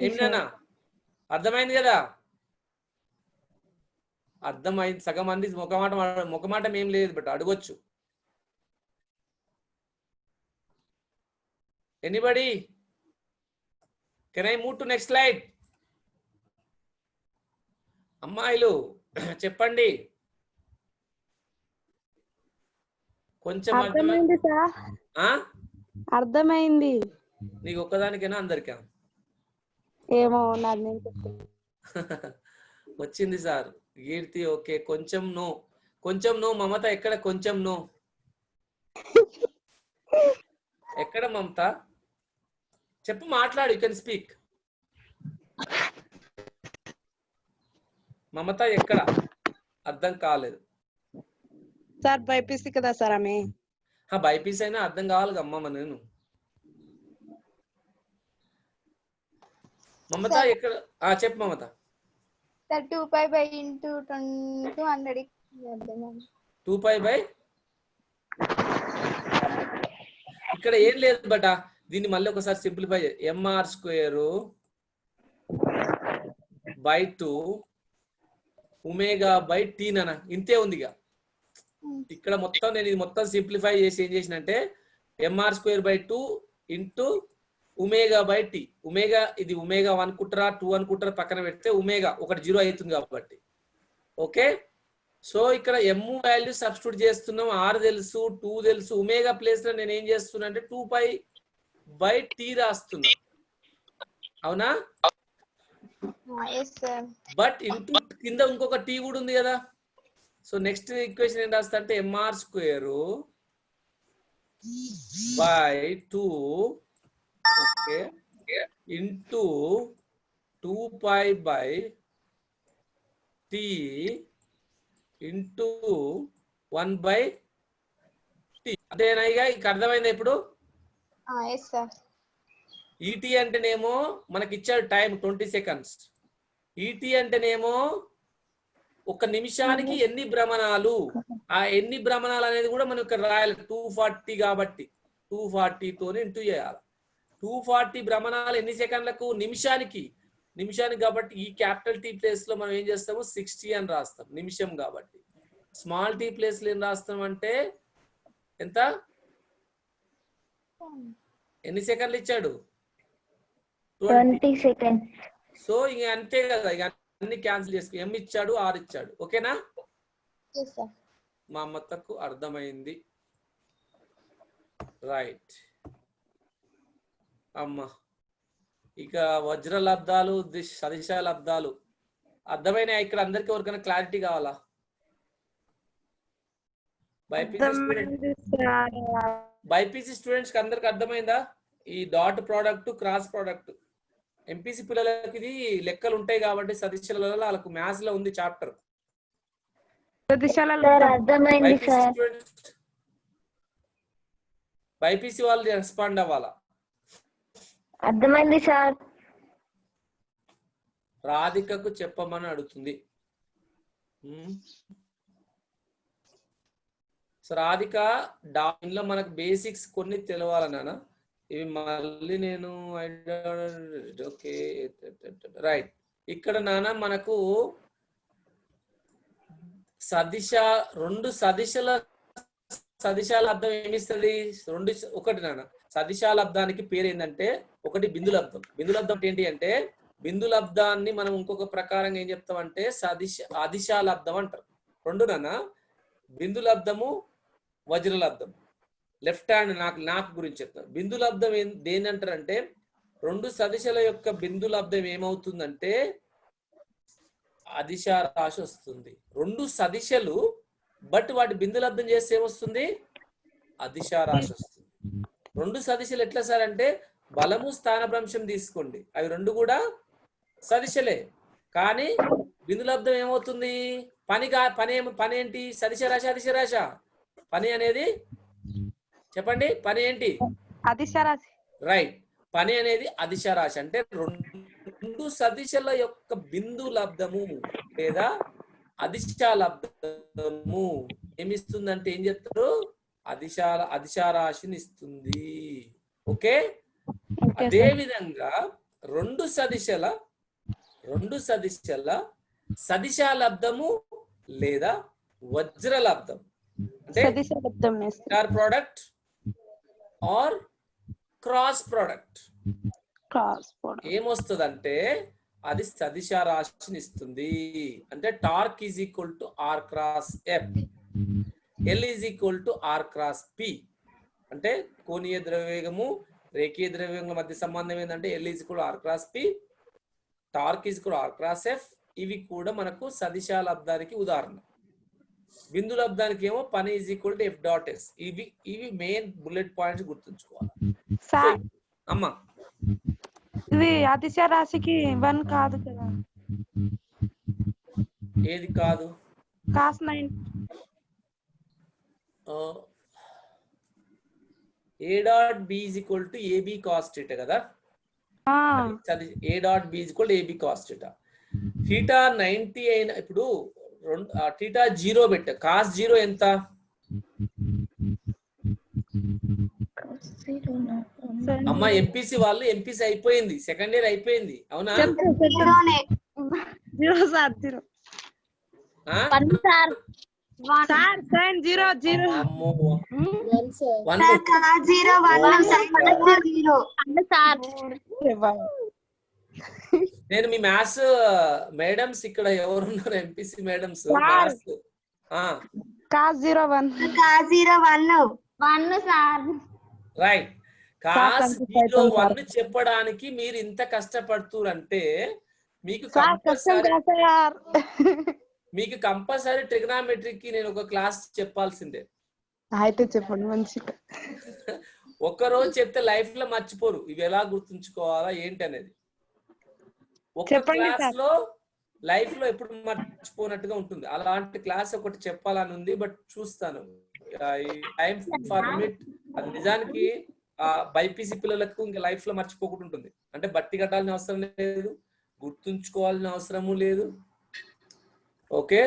ఏమినా అర్థమైంది కదా? అర్థమైంది. సగం మంది ముఖమాటం ఏం లేదు, బట్ అడగొచ్చు. Anybody? Can I move to next slide? అమ్మాయిలు చెప్పండి. కొంచెం అర్థమైంది సార్. అర్థమైంది. నీకు ఒక్కదానికైనా అందరికా? ఏమో నాది వచ్చింది సార్. కీర్తి ఓకే. కొంచెం నో. మమత ఎక్కడ? కొంచెం నో ఎక్కడ మమత? చెప్పు, మాట్లాడు. You can speak. మమత ఎక్కడ? అర్థం కాలేదు సార్. బైపీసీ కదా సార్ ఆమె. బైపీసీ అయినా అర్థం కావాలి అమ్మ. నేను మమత ఎక్కడ? చెప్పు Mamata. Sir 2π by into 200 2π by ఇక్కడ ఏం లేదు బట. దీన్ని మళ్ళీ ఒకసారి simplify mr² by 2 omega by t నానా, ఇంతే ఉంది. ఇక్కడ మొత్తం నేను ఇది మొత్తం సింప్లిఫై చేసి ఏం చేసినంటే mr² by 2 into omega by t. Omega ఇది ఒమేగా 1 కుట్రా 2 అనుకుంటారా పక్కన పెడితే ఒమేగా ఒకటి 0 అవుతుంది కాబట్టి. ఓకే, సో ఇక్కడ m వాల్యూ సబ్స్టిట్యూట్ చేస్తున్నాం. r తెలుసు, 2 తెలుసు. ఒమేగా ప్లేస్ లో నేను ఏం చేస్తున్నా అంటే 2π by t రాస్తున్నా. అవునా? బట్ ఇంటూ కింద ఇంకొక t కూడా ఉంది కదా. సో నెక్స్ట్ ఈక్వేషన్ ఏం రాస్తా అంటే mr² by 2 okay into 2π by t into 1/t. అదేనా? ఇక అర్థమైందా ఇప్పుడు? ఈటీ అంటేనేమో మనకి ఇచ్చాడు టైం 20 సెకండ్స్. ఈటీ అంటేనేమో ఒక నిమిషానికి ఎన్ని భ్రమణాలు, ఆ ఎన్ని భ్రమణాలు అనేది కూడా మనం ఇక్కడ రాయాలి. 240 కాబట్టి 240 తోని ఇంటూ చేయాలి. 240 భ్రమణాలు ఎన్ని సెకండ్లకు? నిమిషానికి కాబట్టి ఈ క్యాపిటల్ టీ ప్లేస్ లో మనం ఏం చేస్తాము 60 అని రాస్తాం, నిమిషం కాబట్టి. స్మాల్ టీ ప్లేస్ లో ఏం రాస్తాం అంటే ఎంత? ఎన్ని సెకండ్లు ఇచ్చాడు? 20 సెకండ్స్. సో ఇక అంతే కదా, ఇక అన్ని క్యాన్సిల్ చేసుకో. ఎం ఇచ్చాడు, ఆర్ ఇచ్చాడు. ఓకేనా? మా అమ్మకు అర్థమైంది. రైట్ అమ్మ. ఇక వజ్ర లబ్ధాలు, సదిశ లబ్ధాలు అర్థమైనా? ఇక్కడ అందరికి ఎవరికైనా క్లారిటీ కావాలా? బైపీసీ స్టూడెంట్స్ కి అందరికి అర్థమైందా? ఈ dot product, cross product. MPC పిల్లలకి ఇది లెక్కలు ఉంటాయి కాబట్టి సదిశలలో వాళ్ళకు మ్యాథ్స్ లో ఉంది చాప్టర్. బైపీసీ వాళ్ళు రెస్పాండ్ అవ్వాలా? అర్థమైంది సార్. రాధికకు చెప్పమని అడుగుతుంది. సో రాధిక దానిలో మనకు బేసిక్స్ కొన్ని తెలవాలి నాన్న. ఇవి మళ్ళీ నేను ఓకే రైట్. ఇక్కడ నాన్న మనకు రెండు సదిశాల అర్థం ఏమిస్తుంది? ఒకటి నాన్న సదిశాల అర్థానికి పేరు ఏంటంటే ఒకటి బిందులబ్దం. బిందులబ్దం ఏంటి అంటే బిందులబ్దాన్ని మనం ఇంకొక ప్రకారంగా ఏం చెప్తామంటే అదిశాలబ్దం అంటారు. రెండు నాన్న బిందులబ్దము వజ్రలబ్దం. లెఫ్ట్ హ్యాండ్ నాకు గురించి చెప్తాను. బిందులబ్దం దేని అంటారంటే రెండు సదిశల యొక్క బిందులబ్దం ఏమవుతుందంటే అదిశారాశి వస్తుంది. రెండు సదిశలు బట్ వాటి బిందులబ్దం చేస్తే ఏమొస్తుంది? అదిశారాశి వస్తుంది. రెండు సదిశలు ఎట్లా సార్ అంటే బలము స్థానభ్రంశం తీసుకోండి, అవి రెండు కూడా సదిశలే, కానీ బిందులబ్దం ఏమవుతుంది? పని ఏంటి? సదిశ రాశి అదిశ రాశ? పని అనేది చెప్పండి, పని ఏంటి? అదిశారాశి. రైట్, పని అనేది అదిశారాశి. అంటే రెండు సదిశల యొక్క బిందులబ్దము లేదా అదిశాలబ్దము ఏమిస్తుందంటే ఏం చెప్తారు? అదిశారాశిని ఇస్తుంది. ఓకే, అదే విధంగా రెండు సదిశల సదిశాలబ్దము లేదా వజ్రలబ్దం అంటే star product or cross product ఏమొస్తుందంటే అది సదిశారాశిని ఇస్తుంది. అంటే torque is equal to R cross F, L is equal to R cross P. అంటే కోణీయ ద్రవ్యవేగము రేఖీయ ద్రవ్యవేగం మధ్య సంబంధం ఏంటంటే L is equal R cross P, torque is equal R cross F. ఇవి కూడా మనకు సదిశాలబ్దానికి ఉదాహరణ. బిందులబ్దానికి ఏమో పని is equal to F dot S. ఇవి మెయిన్ బుల్లెట్ పాయింట్స్ గుర్తుంచుకోవాలి. అమ్మా ఇది అదిశారాశికి 1 కాదు కదా? ఏది కాదు? Cos 9. A dot B is equal to AB cos theta కదా? A dot B is equal to AB cos theta. theta 90 అయిన ఇప్పుడు theta 0 పెట్ట cos 0 ఎంత? అమ్మా ఎంపీసీ వాళ్ళు ఎంపీసీ అయిపోయింది, సెకండ్ ఇయర్ అయిపోయింది, అవునా? నేను మీ మ్యాథ్స్ మేడమ్స్ ఇక్కడ ఎవరున్నారు? MPC madams. రైట్, కాస్ 01 చెప్పడానికి మీరు ఇంత కష్టపడుతురంటే మీకు కంపల్సరీ ట్రిగ్నామెట్రీకి నేను ఒక క్లాస్ చెప్పాల్సిందే. అయితే చెప్పండి మంచిగా. ఒక్కరోజు చెప్తే లైఫ్ లో మర్చిపోరు ఇవి ఎలా గుర్తుంచుకోవాలా ఏంటి అనేది. ఒక క్లాస్ లో లైఫ్ లో ఎప్పుడు మర్చిపోనట్టుగా ఉంటుంది. అలాంటి క్లాస్ ఒకటి చెప్పాలని ఉంది, బట్ చూస్తాను. టైం ఫార్మేట్ అది నిజానికి బైపీసీ పిల్లలకు ఇంకా లైఫ్ లో మర్చిపోకుండా ఉంటుంది. అంటే బట్టి కట్టాల్సిన అవసరం లేదు, గుర్తుంచుకోవాల్సిన అవసరము లేదు. Okay,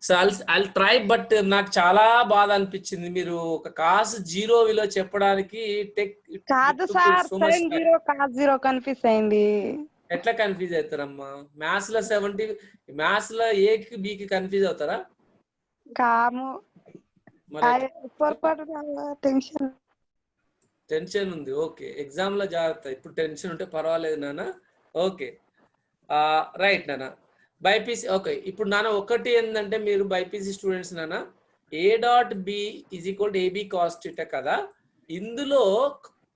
so I'll try. But నాకు చాలా బాధ అనిపించింది మీరు ఒక కాస్ 0 విలువ చెప్పడానికి. కన్ఫ్యూజ్ అయింది. ఎట్లా కన్ఫ్యూజ్ అవుతారమ్మా? మ్యాథ్స్ లో 70, మ్యాథ్స్ లో ఏకి బికి కన్ఫ్యూజ్ అవుతారా? టెన్షన్ ఉంది. ఓకే, ఎగ్జామ్ లో జాగ్రత్త. ఇప్పుడు టెన్షన్ ఉంటే పర్వాలేదు నాన్న. ఓకే రైట్ నాన్న. BiPC okay. ఇప్పుడు నాన్న ఒకటి ఏంటంటే మీరు బైపీసీ స్టూడెంట్స్ నాన్న A dot B is equal to AB cos theta కదా. ఇందులో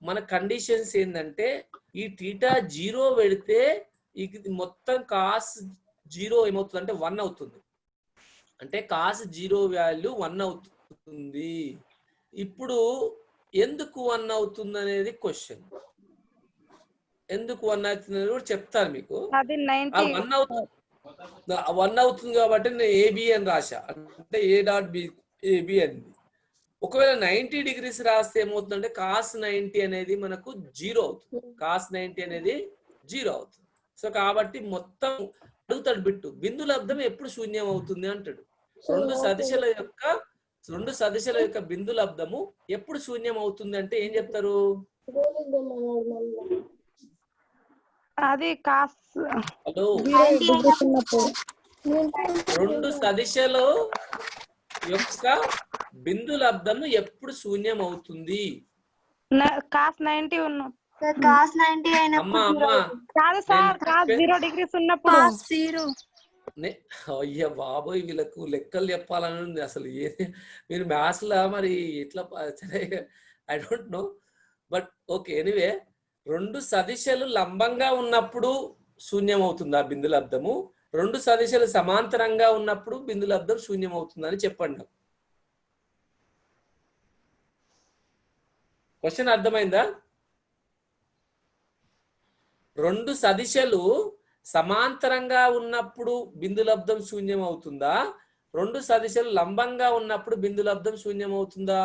మన కండిషన్స్ ఏంటంటే ఈ థీటా 0 పెడితే మొత్తం కాస్ 0 ఏమవుతుంది అంటే 1 అవుతుంది. అంటే కాస్ 0 వాల్యూ 1 అవుతుంది. ఇప్పుడు ఎందుకు 1 అవుతుంది అనేది క్వశ్చన్. ఎందుకు 1 అవుతుంది అనేది కూడా చెప్తాను మీకు. 1 అవుతుంది కాబట్టి నేను ఏబి అని రాశా, అంటే ఏ డాట్ బి ఏబి అని. ఒకవేళ 90 డిగ్రీస్ రాస్తే ఏమవుతుందంటే కాస్ 90 అనేది మనకు 0 అవుతుంది. కాస్ 90 అనేది 0 అవుతుంది. సో కాబట్టి మొత్తం అడుగుతాడు బిట్టు బిందు లబ్ధం ఎప్పుడు శూన్యం అవుతుంది అంటాడు. రెండు సదిశల యొక్క బిందు లబ్ధము ఎప్పుడు శూన్యం అవుతుంది అంటే ఏం చెప్తారు? అది కాస్ హలో, రెండు సదిశల యొక్క బిందు లబ్ధము ఎప్పుడు శూన్యం అవుతుంది? కాస్ 90 ఉన్నా కాస్ 90 అయినప్పుడు అమ్మా కాదు సార్, కాస్ 0 డిగ్రీస్ ఉన్నప్పుడు. అయ్యా బాబోయ్, వీళ్ళకు లెక్కలు చెప్పాలని ఉంది అసలు. మీరు మ్యాథ్స్ లా మరి ఎట్లా సరే, I don't know, but okay. Anyway, రెండు సదిశలు లంబంగా ఉన్నప్పుడు శూన్యం అవుతుందా బిందు లబ్ధము? రెండు సదిశలు సమాంతరంగా ఉన్నప్పుడు బిందు లబ్ధం శూన్యం అవుతుందని చెప్పండి. క్వశ్చన్ అర్థమైందా? రెండు సదిశలు సమాంతరంగా ఉన్నప్పుడు బిందు లబ్ధం శూన్యం అవుతుందా? రెండు సదిశలు లంబంగా ఉన్నప్పుడు బిందు లబ్ధం శూన్యం అవుతుందా?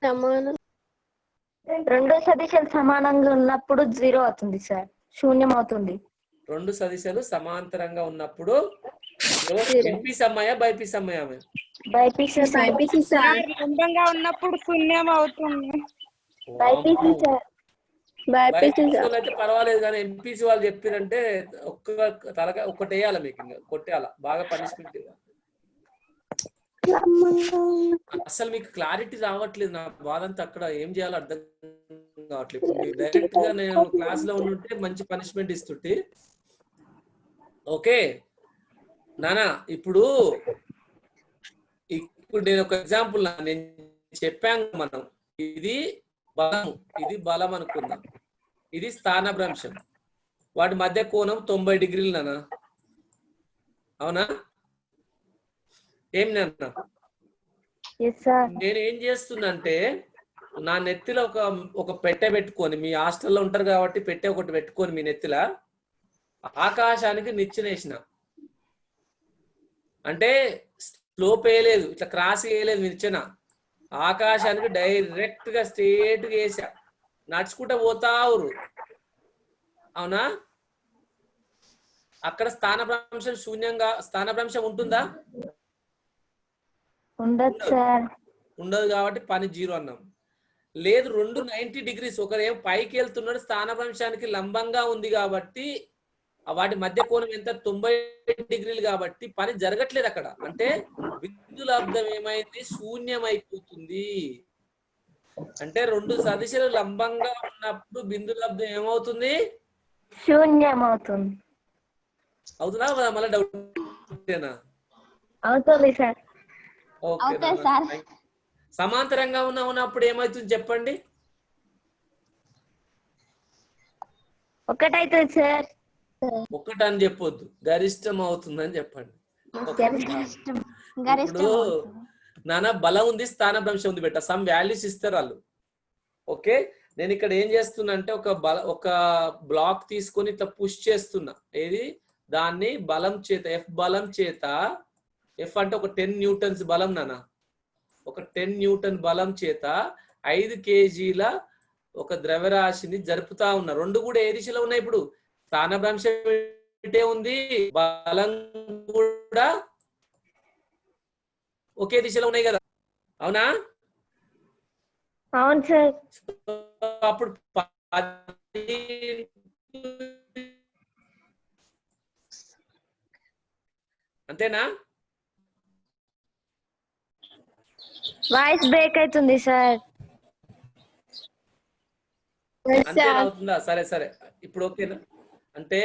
సమానం. రెండు సదిశలు సమానంగా ఉన్నప్పుడు 0 అవుతుంది సార్, శూన్యం అవుతుంది. రెండు సదిశలు సమాంతరంగా ఉన్నప్పుడు ఎంపీస్ అమ్మాయా బైపీస్ అమ్మాయా? BiPC sir. లంబంగా ఉన్నప్పుడు శూన్యం అవుతుంది. BiPC sir. అయితే పర్వాలేదు, కానీ ఎంపీసీ వాళ్ళు చెప్పారంటే ఒక్కటి వేయాలి మీకు, ఇంకా కొట్టేయాల, బాగా పనిష్మెంట్ ఇవ్వాలి. అసలు మీకు క్లారిటీ రావట్లేదు, నా బాధ అంతా అక్కడ ఏం చేయాలో అర్థం కావట్లేదు. ఇప్పుడు డైరెక్ట్ గా నేను క్లాస్ లో ఉంటే మంచి పనిష్మెంట్ ఇస్తుంటే. ఓకే నానా, ఇప్పుడు నేను ఒక ఎగ్జాంపుల్ నేను చెప్పాను. మనం ఇది బలం అనుకుందాం, ఇది స్థానభ్రంశం, వాటి మధ్య కోణం 90 డిగ్రీలు నానా, అవునా? ఏం నాన్న, నేను ఏం చేస్తున్నంటే నా నెత్తిలో ఒక పెట్టె పెట్టుకొని, మీ హాస్టల్లో ఉంటారు కాబట్టి పెట్టె ఒకటి పెట్టుకొని మీ నెత్తిలో ఆకాశానికి నిచ్చెనేసిన. అంటే స్లోప్ వేయలేదు, ఇట్లా క్రాస్ వేయలేదు నిచ్చెన, ఆకాశానికి డైరెక్ట్ గా స్ట్రేట్ గా వేసా, నడుచుకుంటూ పోతావురు, అవునా? అక్కడ స్థానభ్రంశం స్థానభ్రంశం ఉంటుందా? ఉండదు కాబట్టి పని 0 అన్నాం. లేదు, రెండు 90 డిగ్రీస్, ఒకరేమో పైకి వెళ్తున్నాడు, స్థానభ్రంశానికి లంబంగా ఉంది కాబట్టి వాటి మధ్య కోణం ఎంత 90 డిగ్రీలు కాబట్టి పని జరగట్లేదు అక్కడ. అంటే బిందు లబ్ధం ఏమైంది? శూన్యమైపోతుంది. అంటే రెండు సదిశలు లంబంగా ఉన్నప్పుడు బిందు లబ్ధం ఏమవుతుంది? శూన్యమవుతుంది. అవుతుందా? మళ్ళీ డౌట్ అవుతుంది సార్. ఓకే. సమాంతరంగా ఉన్నప్పుడు ఏమవుతుంది చెప్పండి? ఒకటైతుంది సార్. ఒకటని చెప్పొద్దు, గరిష్టం అవుతుందని చెప్పండి. ఇప్పుడు నానా బలం ఉంది, స్థానభ్రంశం ఉంది, బెట్ట సమ్ వాల్యూస్ ఇస్తారు వాళ్ళు. ఓకే, నేను ఇక్కడ ఏం చేస్తున్నా అంటే ఒక బ్లాక్ తీసుకొని ఇట్లా పుష్ చేస్తున్నా. ఏది? దాన్ని బలం చేత, ఎఫ్ బలం చేత, ఎఫ్ అంటే ఒక 10 న్యూటన్స్ బలం నానా, ఒక 10 న్యూటన్ బలం చేత 5 కేజీల ఒక ద్రవ్యరాశిని జరుపుతా ఉన్నా. రెండు కూడా ఏ దిశలో ఉన్నాయి? ఇప్పుడు స్థానభ్రంశం ఇటే ఉంది, బలం కూడా ఒకే దిశలో ఉన్నాయి కదా, అవునా? అవును సార్. అప్పుడు అంతేనా? వాయిస్ బ్రేక్ అవుతుంది సార్. అవుతుందా? సరే సరే, ఇప్పుడు ఓకేనా? అంటే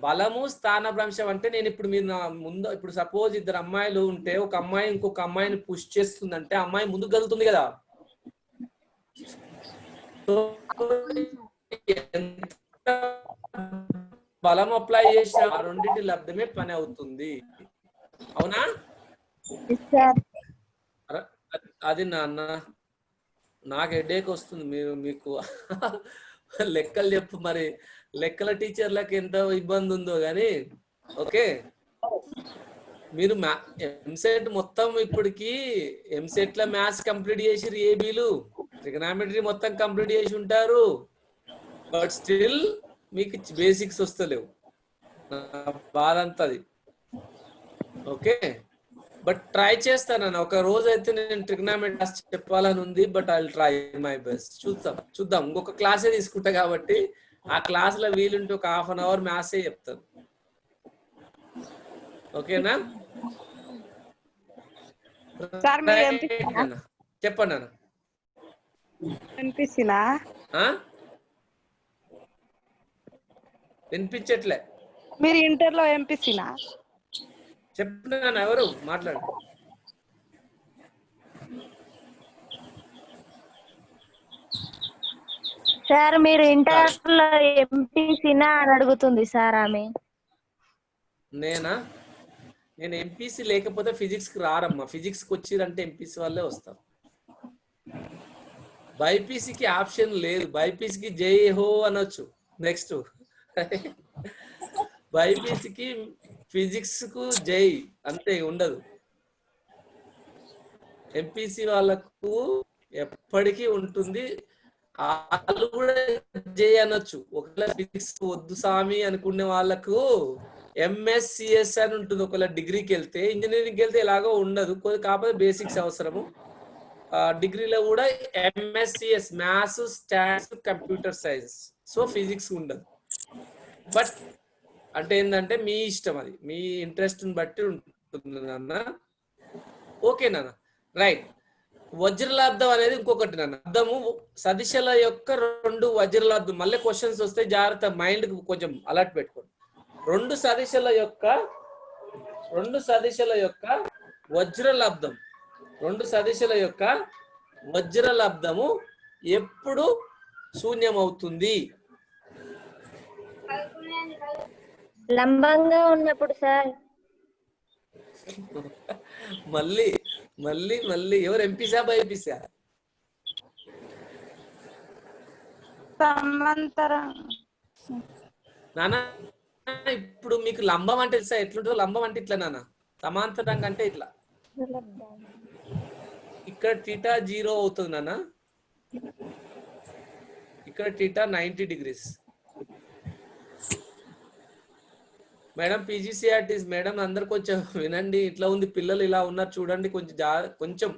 బలము స్థానభ్రంశం అంటే నేను ఇప్పుడు మీరు నా ముందు, ఇప్పుడు సపోజ్ 2 అమ్మాయిలు ఉంటే ఒక అమ్మాయి ఇంకొక అమ్మాయిని పుష్ చేస్తుందంటే అమ్మాయి ముందుకు కదులుతుంది కదా. బలం అప్లై చేసిన ఆ రెండింటి లబ్ధమే పని అవుతుంది, అవునా? అది నాన్న, నాకు హెడేక్ వస్తుంది. మీకు లెక్కలు చెప్పు, మరి లెక్కల టీచర్లకు ఎంత ఇబ్బంది ఉందో గానీ. ఓకే, మీరు ఎంసెట్ మొత్తం ఇప్పటికి ఎంసెట్ లో మ్యాథ్స్ కంప్లీట్ చేసి ఏబీలు ట్రిగనామెట్రీ మొత్తం కంప్లీట్ చేసి ఉంటారు, బట్ స్టిల్ మీకు బేసిక్స్ వస్తలేవు. బాధ అంతది. ఓకే, బట్ ట్రై చేస్తానన్న. ఒక రోజు అయితే నేను ట్రిగనామెట్రీ చెప్పాలని ఉంది, but I will try my best. చూద్దాం. ఇంకొక క్లాసే తీసుకుంటా కాబట్టి ఆ క్లాస్ లో వీలుంటే ఒక హాఫ్ అన్ అవర్ మ్యాథ్సే చెప్తాను. ఓకేనా? చెప్పండి అన్న. వినిపించట్లే. మీరు ఇంటర్ లో ఎంపీసీనా? చెప్పండి, ఎవరు మాట్లాడు. సార్ మీరు ఇంటర్ లో ఎంపీసీనా అని అడుగుతుంది సార్ ఆమె. నేను ఎంపీసీ లేకపోతే ఫిజిక్స్ కి రారమ్మా. ఫిజిక్స్ కి వచ్చిరంటే ఎంపీసీ వాళ్ళే వస్తారు. బైపీసీకి ఆప్షన్ లేదు. బైపీసీకి జై హో అనొచ్చు. నెక్స్ట్ బైపీసీకి ఫిజిక్స్ కు జై అంతే, ఉండదు. ఎంపీసీ వాళ్ళకు ఎప్పటికీ ఉంటుంది. వాళ్ళు కూడా జై అనొచ్చు. ఒకవేళ ఫిజిక్స్ వద్దు సామి అనుకునే వాళ్ళకు ఎంఎస్సిఎస్ అని ఉంటుంది. ఒకవేళ డిగ్రీకి వెళ్తే, ఇంజనీరింగ్కి వెళ్తే ఎలాగో ఉండదు, కాకపోతే బేసిక్స్ అవసరము. డిగ్రీలో కూడా MSCS maths, stats, computer science. So physics ఉండదు. బట్ అంటే ఏంటంటే మీ ఇష్టం, అది మీ ఇంట్రెస్ట్ బట్టి ఉంటుంది నాన్న. ఓకే నాన్న, రైట్. వజ్రలాబ్దం అనేది ఇంకొకటి నాన్న. అర్థము సదిశల యొక్క 2 వజ్రలాబ్దం. మళ్ళీ క్వశ్చన్స్ వస్తే జాగ్రత్త, మైండ్ కొంచెం అలర్ట్ పెట్టుకోండి. 2 సదిశల యొక్క వజ్రలబ్ధం, 2 సదిశల యొక్క వజ్రలబ్ధము ఎప్పుడు శూన్యమవుతుంది? లంబంగా ఉన్నప్పుడు సార్. మళ్ళీ మళ్ళీ మళ్ళీ ఎవరు ఎంపీసా బైపీసా? నానా ఇప్పుడు మీకు లంబం అంటే తెలుసా? ఎట్లుంటుందో లంబం అంటే ఇట్లా నాన్న. సమాంతరంగా అంటే ఇట్లా. ఇక్కడ థీటా 0 అవుతుంది నాన్న. ఇక్కడ థీటా 90 degrees. మేడం పీజీసీఆర్టీస్ మేడం అందరు కొంచెం వినండి. ఇట్లా ఉంది, పిల్లలు ఇలా ఉన్నారు చూడండి. కొంచెం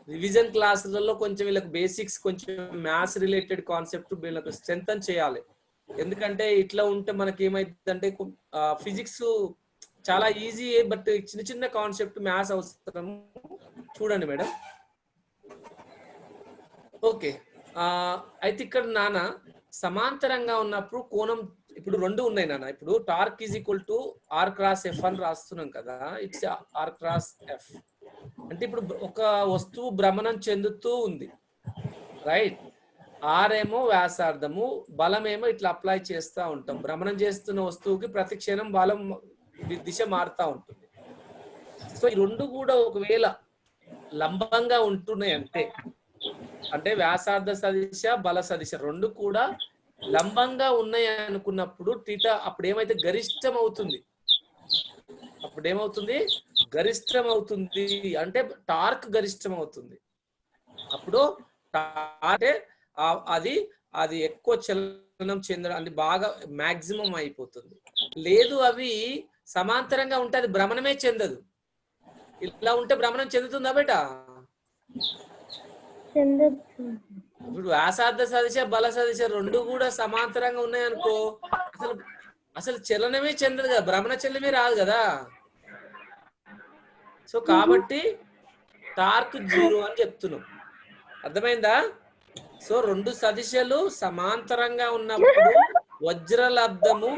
రివిజన్ క్లాసులలో కొంచెం వీళ్ళకి బేసిక్స్, కొంచెం మ్యాథ్స్ రిలేటెడ్ కాన్సెప్ట్ వీళ్ళకి స్ట్రెంథన్ చేయాలి. ఎందుకంటే ఇట్లా ఉంటే మనకి ఏమైందంటే ఫిజిక్స్ చాలా ఈజీ, బట్ చిన్న చిన్న కాన్సెప్ట్ మ్యాథ్స్ అవసరం. చూడండి మేడం. ఓకే, అయితే ఇక్కడ నాన్న సమాంతరంగా ఉన్నప్పుడు కోణం ఇప్పుడు 2 ఉన్నాయి నాన్న. ఇప్పుడు torque is equal to R cross F అని రాస్తున్నాం కదా. ఇట్స్ ఆర్ క్రాస్ ఎఫ్ అంటే ఇప్పుడు ఒక వస్తువు భ్రమణం చెందుతూ ఉంది, రైట్? ఆర్ ఏమో వ్యాసార్థము, బలం ఏమో ఇట్లా అప్లై చేస్తూ ఉంటాం. భ్రమణం చేస్తున్న వస్తువుకి ప్రతి క్షణం బలం దిశ మారుతూ ఉంటుంది. సో ఈ 2 కూడా ఒకవేళ లంబంగా ఉంటున్నాయి అంటే వ్యాసార్థ సదిశ, బల సదిశ 2 కూడా లంబంగా ఉన్నాయి అనుకున్నప్పుడు థీటా అప్పుడు ఏమైతే గరిష్టం అవుతుంది. గరిష్టం అవుతుంది అంటే టార్క్ గరిష్టం అవుతుంది. అప్పుడు అది ఎక్కువ చలనం చెందడం, అది బాగా మాక్సిమం అయిపోతుంది. లేదు అవి సమాంతరంగా ఉంటే అది భ్రమణమే చెందదు. ఇలా ఉంటే భ్రమణం చెందుతుందా బేట? ఇప్పుడు వ్యాసార్థ సదిశ, బల సదిశ 2 కూడా సమాంతరంగా ఉన్నాయనుకో అసలు చలనమే చెందదు కదా, భ్రమణ చలనమే రాదు కదా. సో కాబట్టి టార్క్ 0 అని చెప్తున్నాం. అర్థమైందా? సో 2 సదిశలు సమాంతరంగా ఉన్నప్పుడు వజ్రలబ్ధము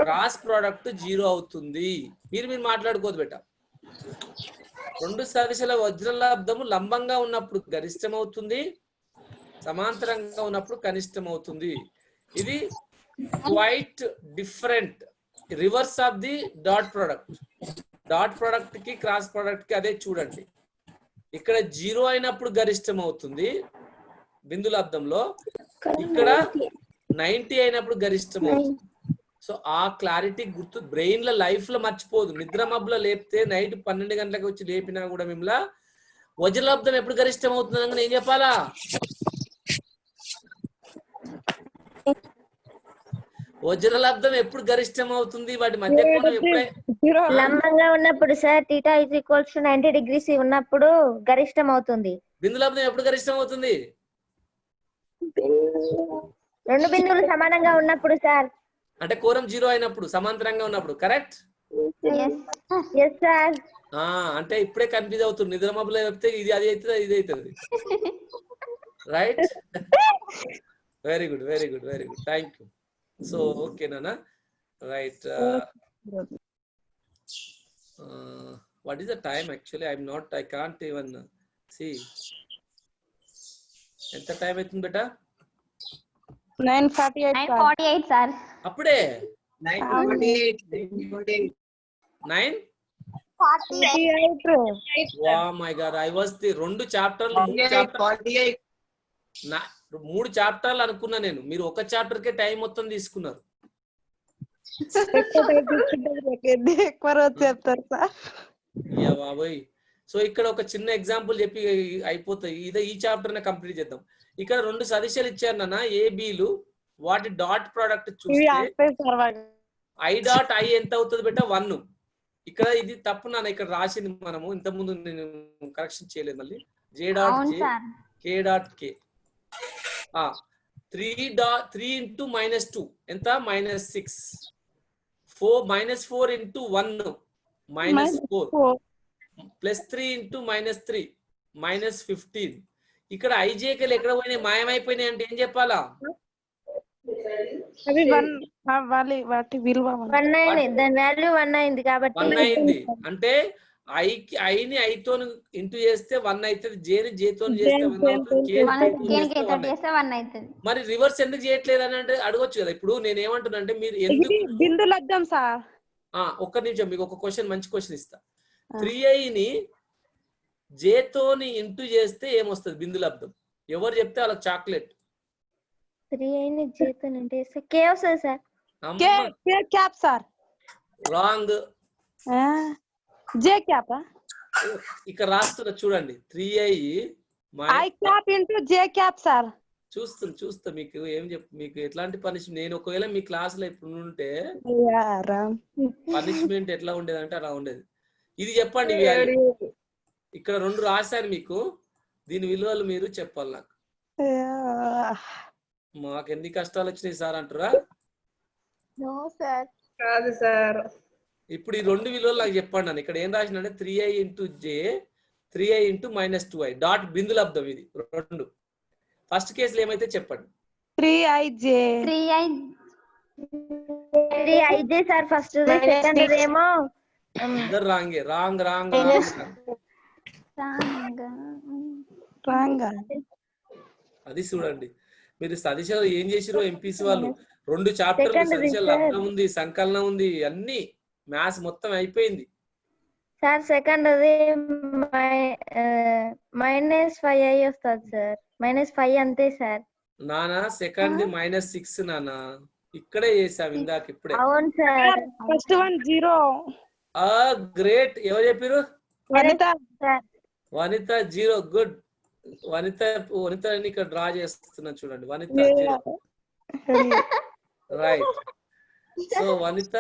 క్రాస్ ప్రోడక్ట్ 0 అవుతుంది. మీరు మాట్లాడుకోదు బేట. 2 సదిశల వజ్రలబ్ధము లంబంగా ఉన్నప్పుడు గరిష్టం అవుతుంది, సమాంతరంగా ఉన్నప్పుడు కనిష్టం అవుతుంది. ఇది quite different, reverse of the dot product. Dot product కి క్రాస్ ప్రోడక్ట్ కి అదే చూడండి. ఇక్కడ 0 అయినప్పుడు గరిష్టం అవుతుంది బిందులబ్దంలో, ఇక్కడ 90 అయినప్పుడు గరిష్టం అవుతుంది. సో ఆ క్లారిటీ గుర్తు బ్రెయిన్ లో లైఫ్ లో మర్చిపోదు. నిద్ర మబ్బులో లేపితే నైట్ 12 గంటలకు వచ్చి లేపినా కూడా మిమ్మల్ని వజ్రలబ్ధం ఎప్పుడు గరిష్టం అవుతుంది ఏం చెప్పాలా? వజ్రలబ్ధం ఎప్పుడు గరిష్టం అవుతుంది? వాటి మధ్య కోణం ఎప్పుడై లంబంగా ఉన్నప్పుడు సార్ θ = 90 degrees ఉన్నప్పుడు గరిష్టం అవుతుంది. బిందులబ్ధం ఎప్పుడు గరిష్టం అవుతుంది? రెండు బిందువులు సమానంగా ఉన్నప్పుడు సార్. అంటే కోణం 0 అయినప్పుడు, సమాంతరంగా ఉన్నప్పుడు. కరెక్ట్? Yes sir. అంటే ఇప్పుడే కన్ఫ్యూజ్ అవుతుంది. నిద్ర మబ్బులో చెప్తే ఇది అది అవుతుంది, ఇది అవుతుంది. Right? Very good, very good, very good. Thank you. So okay నానా. Right. what is the time actually? I can't even see. ఎంత టైం అవుతుంది బేటా? 9:48 సార్. అప్పుడే 9:48. 9:48. Oh my god, I was the రెండు చాప్టర్లు 3 చాప్టర్లు అనుకున్నా నేను. మీరు ఒక చాప్టర్ కే టైం మొత్తం తీసుకున్నారు. ఎక్కువ రోజు చెప్తారు సార్. యా బాబోయ్. సో ఇక్కడ ఒక చిన్న ఎగ్జాంపుల్ చెప్పి అయిపోతాయి. ఈ చాప్టర్ నే కంప్లీట్ చేద్దాం. ఇక్కడ 2 సదిశాలు ఇచ్చారు నాన్న, ఏబిలు. వాటి డాట్ ప్రోడక్ట్ చూస్తే ఐ డాట్ ఐ ఎంత అవుతుంది బేటా? 1. ఇక్కడ ఇది తప్పు నాన్న, ఇక్కడ రాసింది మనము ఇంత ముందు నేను కరెక్షన్ చేయలేదు. మళ్ళీ జే డాట్ జే, కే డాట్ కే. 3 ఇంటూ -2 ఎంత? -6. 4 ఇంటూ 1 -4 +3 ఇంటూ -3 -15. ఇక్కడ ఐజేకలు ఎక్కడ పోయినాయి? మాయమైపోయినాయి అంటే ఏం చెప్పాలా? అవి వాటి విలువ 1 అయింది, దాని వాల్యూ 1 అయింది కాబట్టి 1 అయింది. అంటే ఐని ఐతో ఇంటూ చేస్తే 1 అవుతుంది, జేని జేతో చేస్తే 1 అవుతుంది, మరి రివర్స్ ఎందుకు చేయట్లేదు అని అంటే అడగొచ్చు కదా. ఇప్పుడు నేను ఏమంటున్నా అంటే మీరు ఎందుకు బిందులబ్ధం సార్. ఒక్క నిమిషం, మీకు ఒక క్వశ్చన్, మంచి క్వశ్చన్ ఇస్తా. 3iని జేతోని ఇంటూ చేస్తే ఏమొస్తుంది బిందులబ్ధం? ఎవరు చెప్తే వాళ్ళకి చాక్లెట్. 3iని జేతోని ఇంటూ చేస్తే కే వస్తుంది sir. K cap sir. Wrong. J cap. ఇక్కడ రాస్తున్నా చూడండి. 3i I cap into J cap sir. చూస్తా మీకు ఏం మీకు ఎట్లాంటి పనిష్మెంట్. నేను ఒకవేళ మీ క్లాస్ లో ఇప్పుడు ఉంటే పనిష్మెంట్ ఎట్లా ఉండేది అంటే అలా ఉండేది. ఇది చెప్పండి. ఇక్కడ 2 రాశాను మీకు, దీని విలువలు మీరు చెప్పాలి నాకు. మాకు ఎన్ని కష్టాలు వచ్చినాయి సార్ అంటారా? కాదు సార్. ఇప్పుడు ఈ 2 విలువలు నాకు చెప్పండి అని. ఇక్కడ ఏం రాసిన 3i ఇంటూ జే, 3i ఇంటూ -2i డాట్ బిందులబ్ధం. ఇది 2. ఫస్ట్ కేసులో ఏమైతే చెప్పండి. 3ij sir first. సెకండ్ ఏమో రాంగ్. అది చూడండి. మీరు సదిశాలు ఏం చేసిరో ఎంపీసీ వాళ్ళు 2 చాప్టర్లు సదిశాలు లబ్ధం ఉంది, సంకలనం ఉంది, అన్ని మ్యాథ్స్ మొత్తం అయిపోయింది సార్. సెకండ్ అది -5i వస్తుంది సార్. -5 అంతే సార్. నానా సెకండ్ -6 నానా, ఇక్కడే చేసాం ఇందాక ఇప్పుడే. అవును సార్. ఫస్ట్ 1 0. గ్రేట్. ఎవరు చెప్పారు? వనిత 0. గుడ్. వనితని ఇక్కడ డ్రా చేస్తున్నా చూడండి. వనిత 0. రైట్. సో వనిత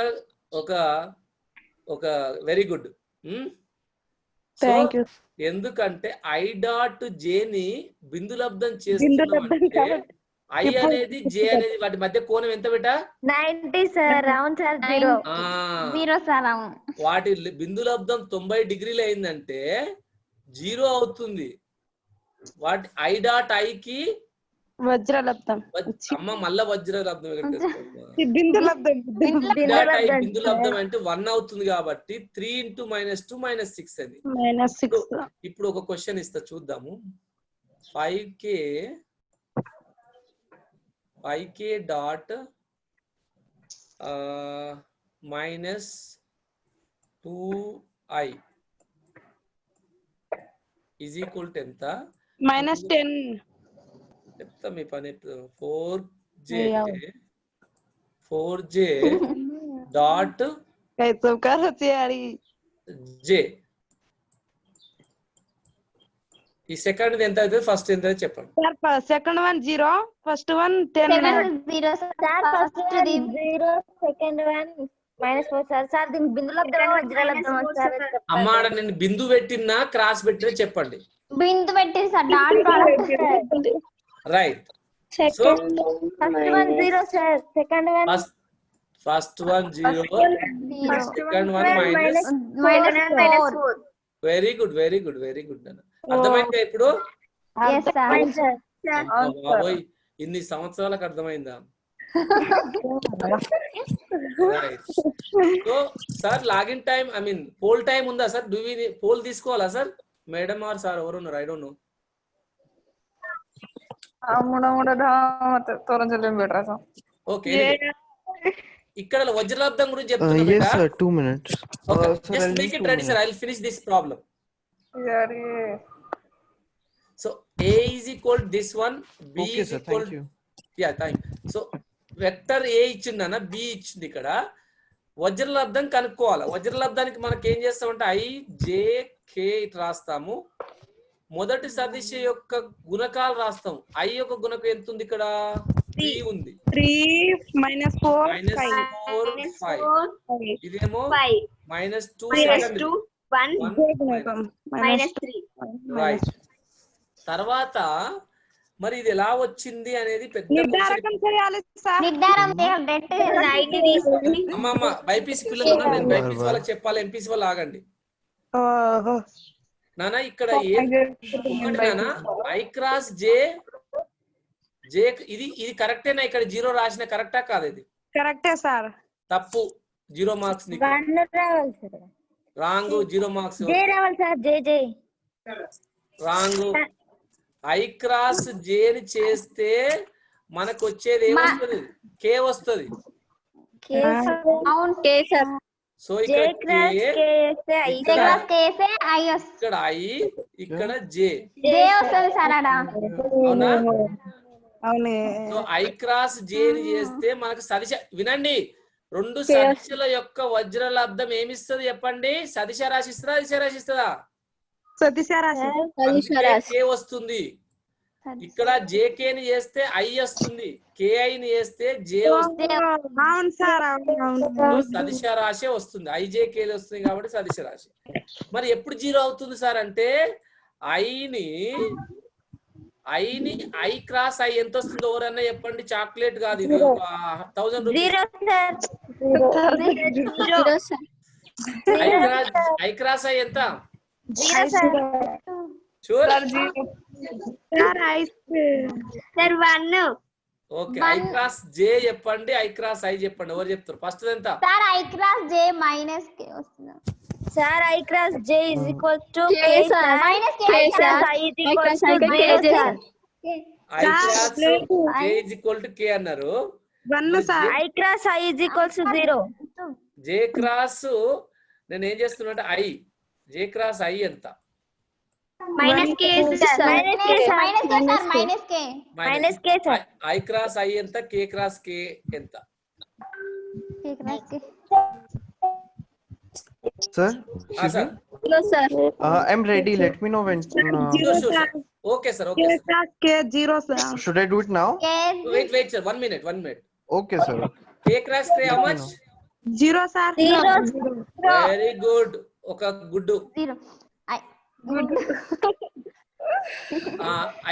ఒక వెరీ గుడ్. ఎందుకంటే ఐ డాట్ జేని బిందులబ్ధం చేస్తున్నామంటే ఐ అనేది జే అనేది వాటి మధ్య కోణం ఎంత బేటా? 90 సార్. అవును సార్. 0 సార్. వాటి బిందులబ్ధం 90 డిగ్రీలు అయిందంటే 0 అవుతుంది. వాటి ఐ డాట్ ఐకి వజ్రలబ్ధం. అమ్మ మళ్ళా వజ్రలబ్ధం బిందులబ్ధం అంటే 1 అవుతుంది కాబట్టి 3 ఇంటూ -2 -6 అది. ఇప్పుడు ఒక క్వశ్చన్ ఇస్తా చూద్దాము. 5k dot -2i is equal to ఎంత? -10. చెప్తా మీ పని. 4j 4j dot j. ఈ సెకండ్ ఎంత అవుతుంది, ఫస్ట్ ఎంత అవుతుంది చెప్పండి. Second one 0, first one 10. Zero sir, first 0, second one -4 sir. Sir దీని బిందు లబ్ధమా వజ్ర లబ్ధమా సార్? అమ్మ ఆడ నేను బిందు పెట్టినా క్రాస్ పెట్టినా చెప్పండి. బిందు పెట్టి sir, dot product. Right. So first one 0 sir, second one first one 0, second one -4. Very good, very good, very good అన్న. అర్థమైందా ఇప్పుడు? బాబోయ్, ఇన్ని సంవత్సరాలకు అర్థమైందా? So sir login time, I mean poll time ఉందా సార్? డూ వి పోల్ తీసుకోవాలా sir? Madam or sir ఎవరు ఉన్నారు? I don't no. ఓకే, ఇక్కడ వజ్రలబ్ధం గురించి చెప్తున్నా. Yes sir, 2 minutes. Just I'll make need it 2 ready sir, minutes. I'll finish this problem. So a is equal to this one, b Okay is sir, equal thank you. yeah, thank you. So vector a ఇచ్చిందన్న, b ఇచ్చింది. ఇక్కడ వజ్రలబ్ధం కనుక్కోవాలి. వజ్రలబ్ధానికి మనకి ఏం చేస్తామంటే i j k it రాస్తాము. మొదటి సదిశ యొక్క గుణకాలు రాస్తాం. i యొక్క గుణకం ఎంత ఉంది? ఇక్కడ 3 ఉంది. 3 -4 -4 5. ఇదేమో -2 -2 1 -3. రైట్. తర్వాత మరి ఇది ఎలా వచ్చింది అనేది పెద్ద నిర్ధారకం చేయాలి సార్. నిర్ధారం చేయాలి. అమ్మమ్మ బైపీసీ పిల్లలు ఉన్నారు, నేను బైపీసీ వాళ్ళకి చెప్పాలి, ఎంపీసీ వాళ్ళు ఆగండి. ఓహో నానా ఇక్కడ ఒకటి నానా ఐ క్రాస్ జే ఇది కరెక్టేనా? ఇక్కడ 0 రాసిన కరెక్టా కాదు? ఇది కరెక్టే సార్. తప్పు, 0 marks. Wrong, 0 marks. Wrong. I cross J ని చేస్తే మనకు వచ్చేది ఏమొస్తుంది? కే వస్తుంది. సో ఇక్కడ ఐ, ఇక్కడ జే. అవునా? సో ఐ క్రాస్ జే ని చేస్తే మనకు సదిశ, వినండి, 2 సదిశల యొక్క వజ్రలబ్ధం ఏమిస్తుంది చెప్పండి? సదిశ రాశి ఇస్తుందా, దిశ రాశి ఇస్తుందా? కే వస్తుంది. ఇక్కడ జేకే ని చేస్తే ఐ వస్తుంది, కేఐ ని చేస్తే జే వస్తుంది. సదిశ రాశి వస్తుంది, ఐజేకే వస్తుంది కాబట్టి సదిశ రాశి. మరి ఎప్పుడు 0 అవుతుంది సార్ అంటే ఐని ఐ క్రాస్ ఐ ఎంత వస్తుందో ఎవరన్నా చెప్పండి. చాక్లెట్ కాదు ఇది, 1000 రూపీస్. ఐ క్రాస్ ఐ ఎంత? ఓకే, ఐ క్రాస్ జే చెప్పండి, ఐ క్రాస్ ఐ చెప్పండి. ఎవరు చెప్తారు? ఫస్ట్ ఎంత sir? I cross J minus K వస్తుంది sir. I cross J is equals to K sir, minus K sir. I is equals to K sir. I cross J is equal to K అన్నారు. 1 sir. I cross I is equals to 0. J cross నేను ఏం చేస్తున్నా అంటే I J cross I ఎంత? Minus K sir. Minus K sir. I cross I ఎంత? K cross కే ఎంత? Sir? sir. No, sir. I'm ready. Let me know when. Sure. Okay, sir. Okay, sir. K 0 sir. Should I do it now? Wait, sir. 1 minute. Okay, sir. K cross K how much? 0 sir. 0. Very good. Okay, good. 0.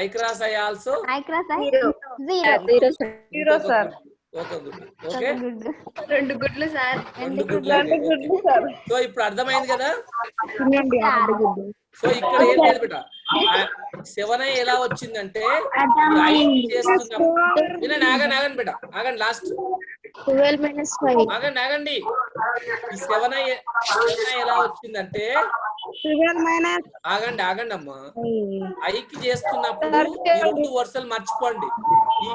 I cross I also? I cross I 0, sir. 0 sir. Okay, good. Okay? 2 గుడ్లు sir. 2 గుడ్లు. So ఇప్పుడు అర్థమైంది కదా? So ఇక్కడ ఏం లేదు బిడ్డ, 7i ఎలా వచ్చిందంటే చేస్తున్నాం. ఆగండి బిడ్డ, ఆగండి. Last 12 minus 5. ఆగండి. ఈ 7i ఎలా వచ్చిందంటే, 12 minus ఆగండి అమ్మా. ఐకి చేస్తున్నప్పుడు ఈ 2 వరుసలు మర్చిపోండి. ఈ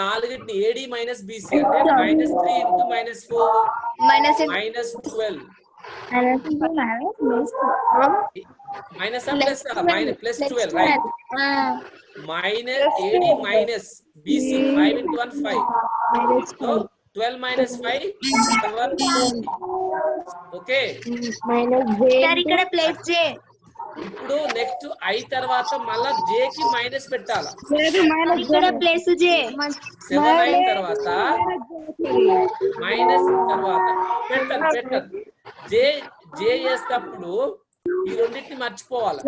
4ని ఏడి మైనస్ బీసీ అంటే -3 × -4 -12 minus or plus plus 12, right? Minus AD minus BC 5 × 1 5. So 12 minus 5 okay. Sir ఇక్కడ ప్లస్ జే. ఇప్పుడు నెక్స్ట్ ఐ తర్వాత మళ్ళా j కి మైనస్ పెట్టాలా. ఇక్కడ ప్లస్ జే. 7 అయిన తర్వాత మైనస్ తర్వాత పెట్టాలి. j చేసేటప్పుడు ఈ రెండింటిని మర్చిపోవాలి.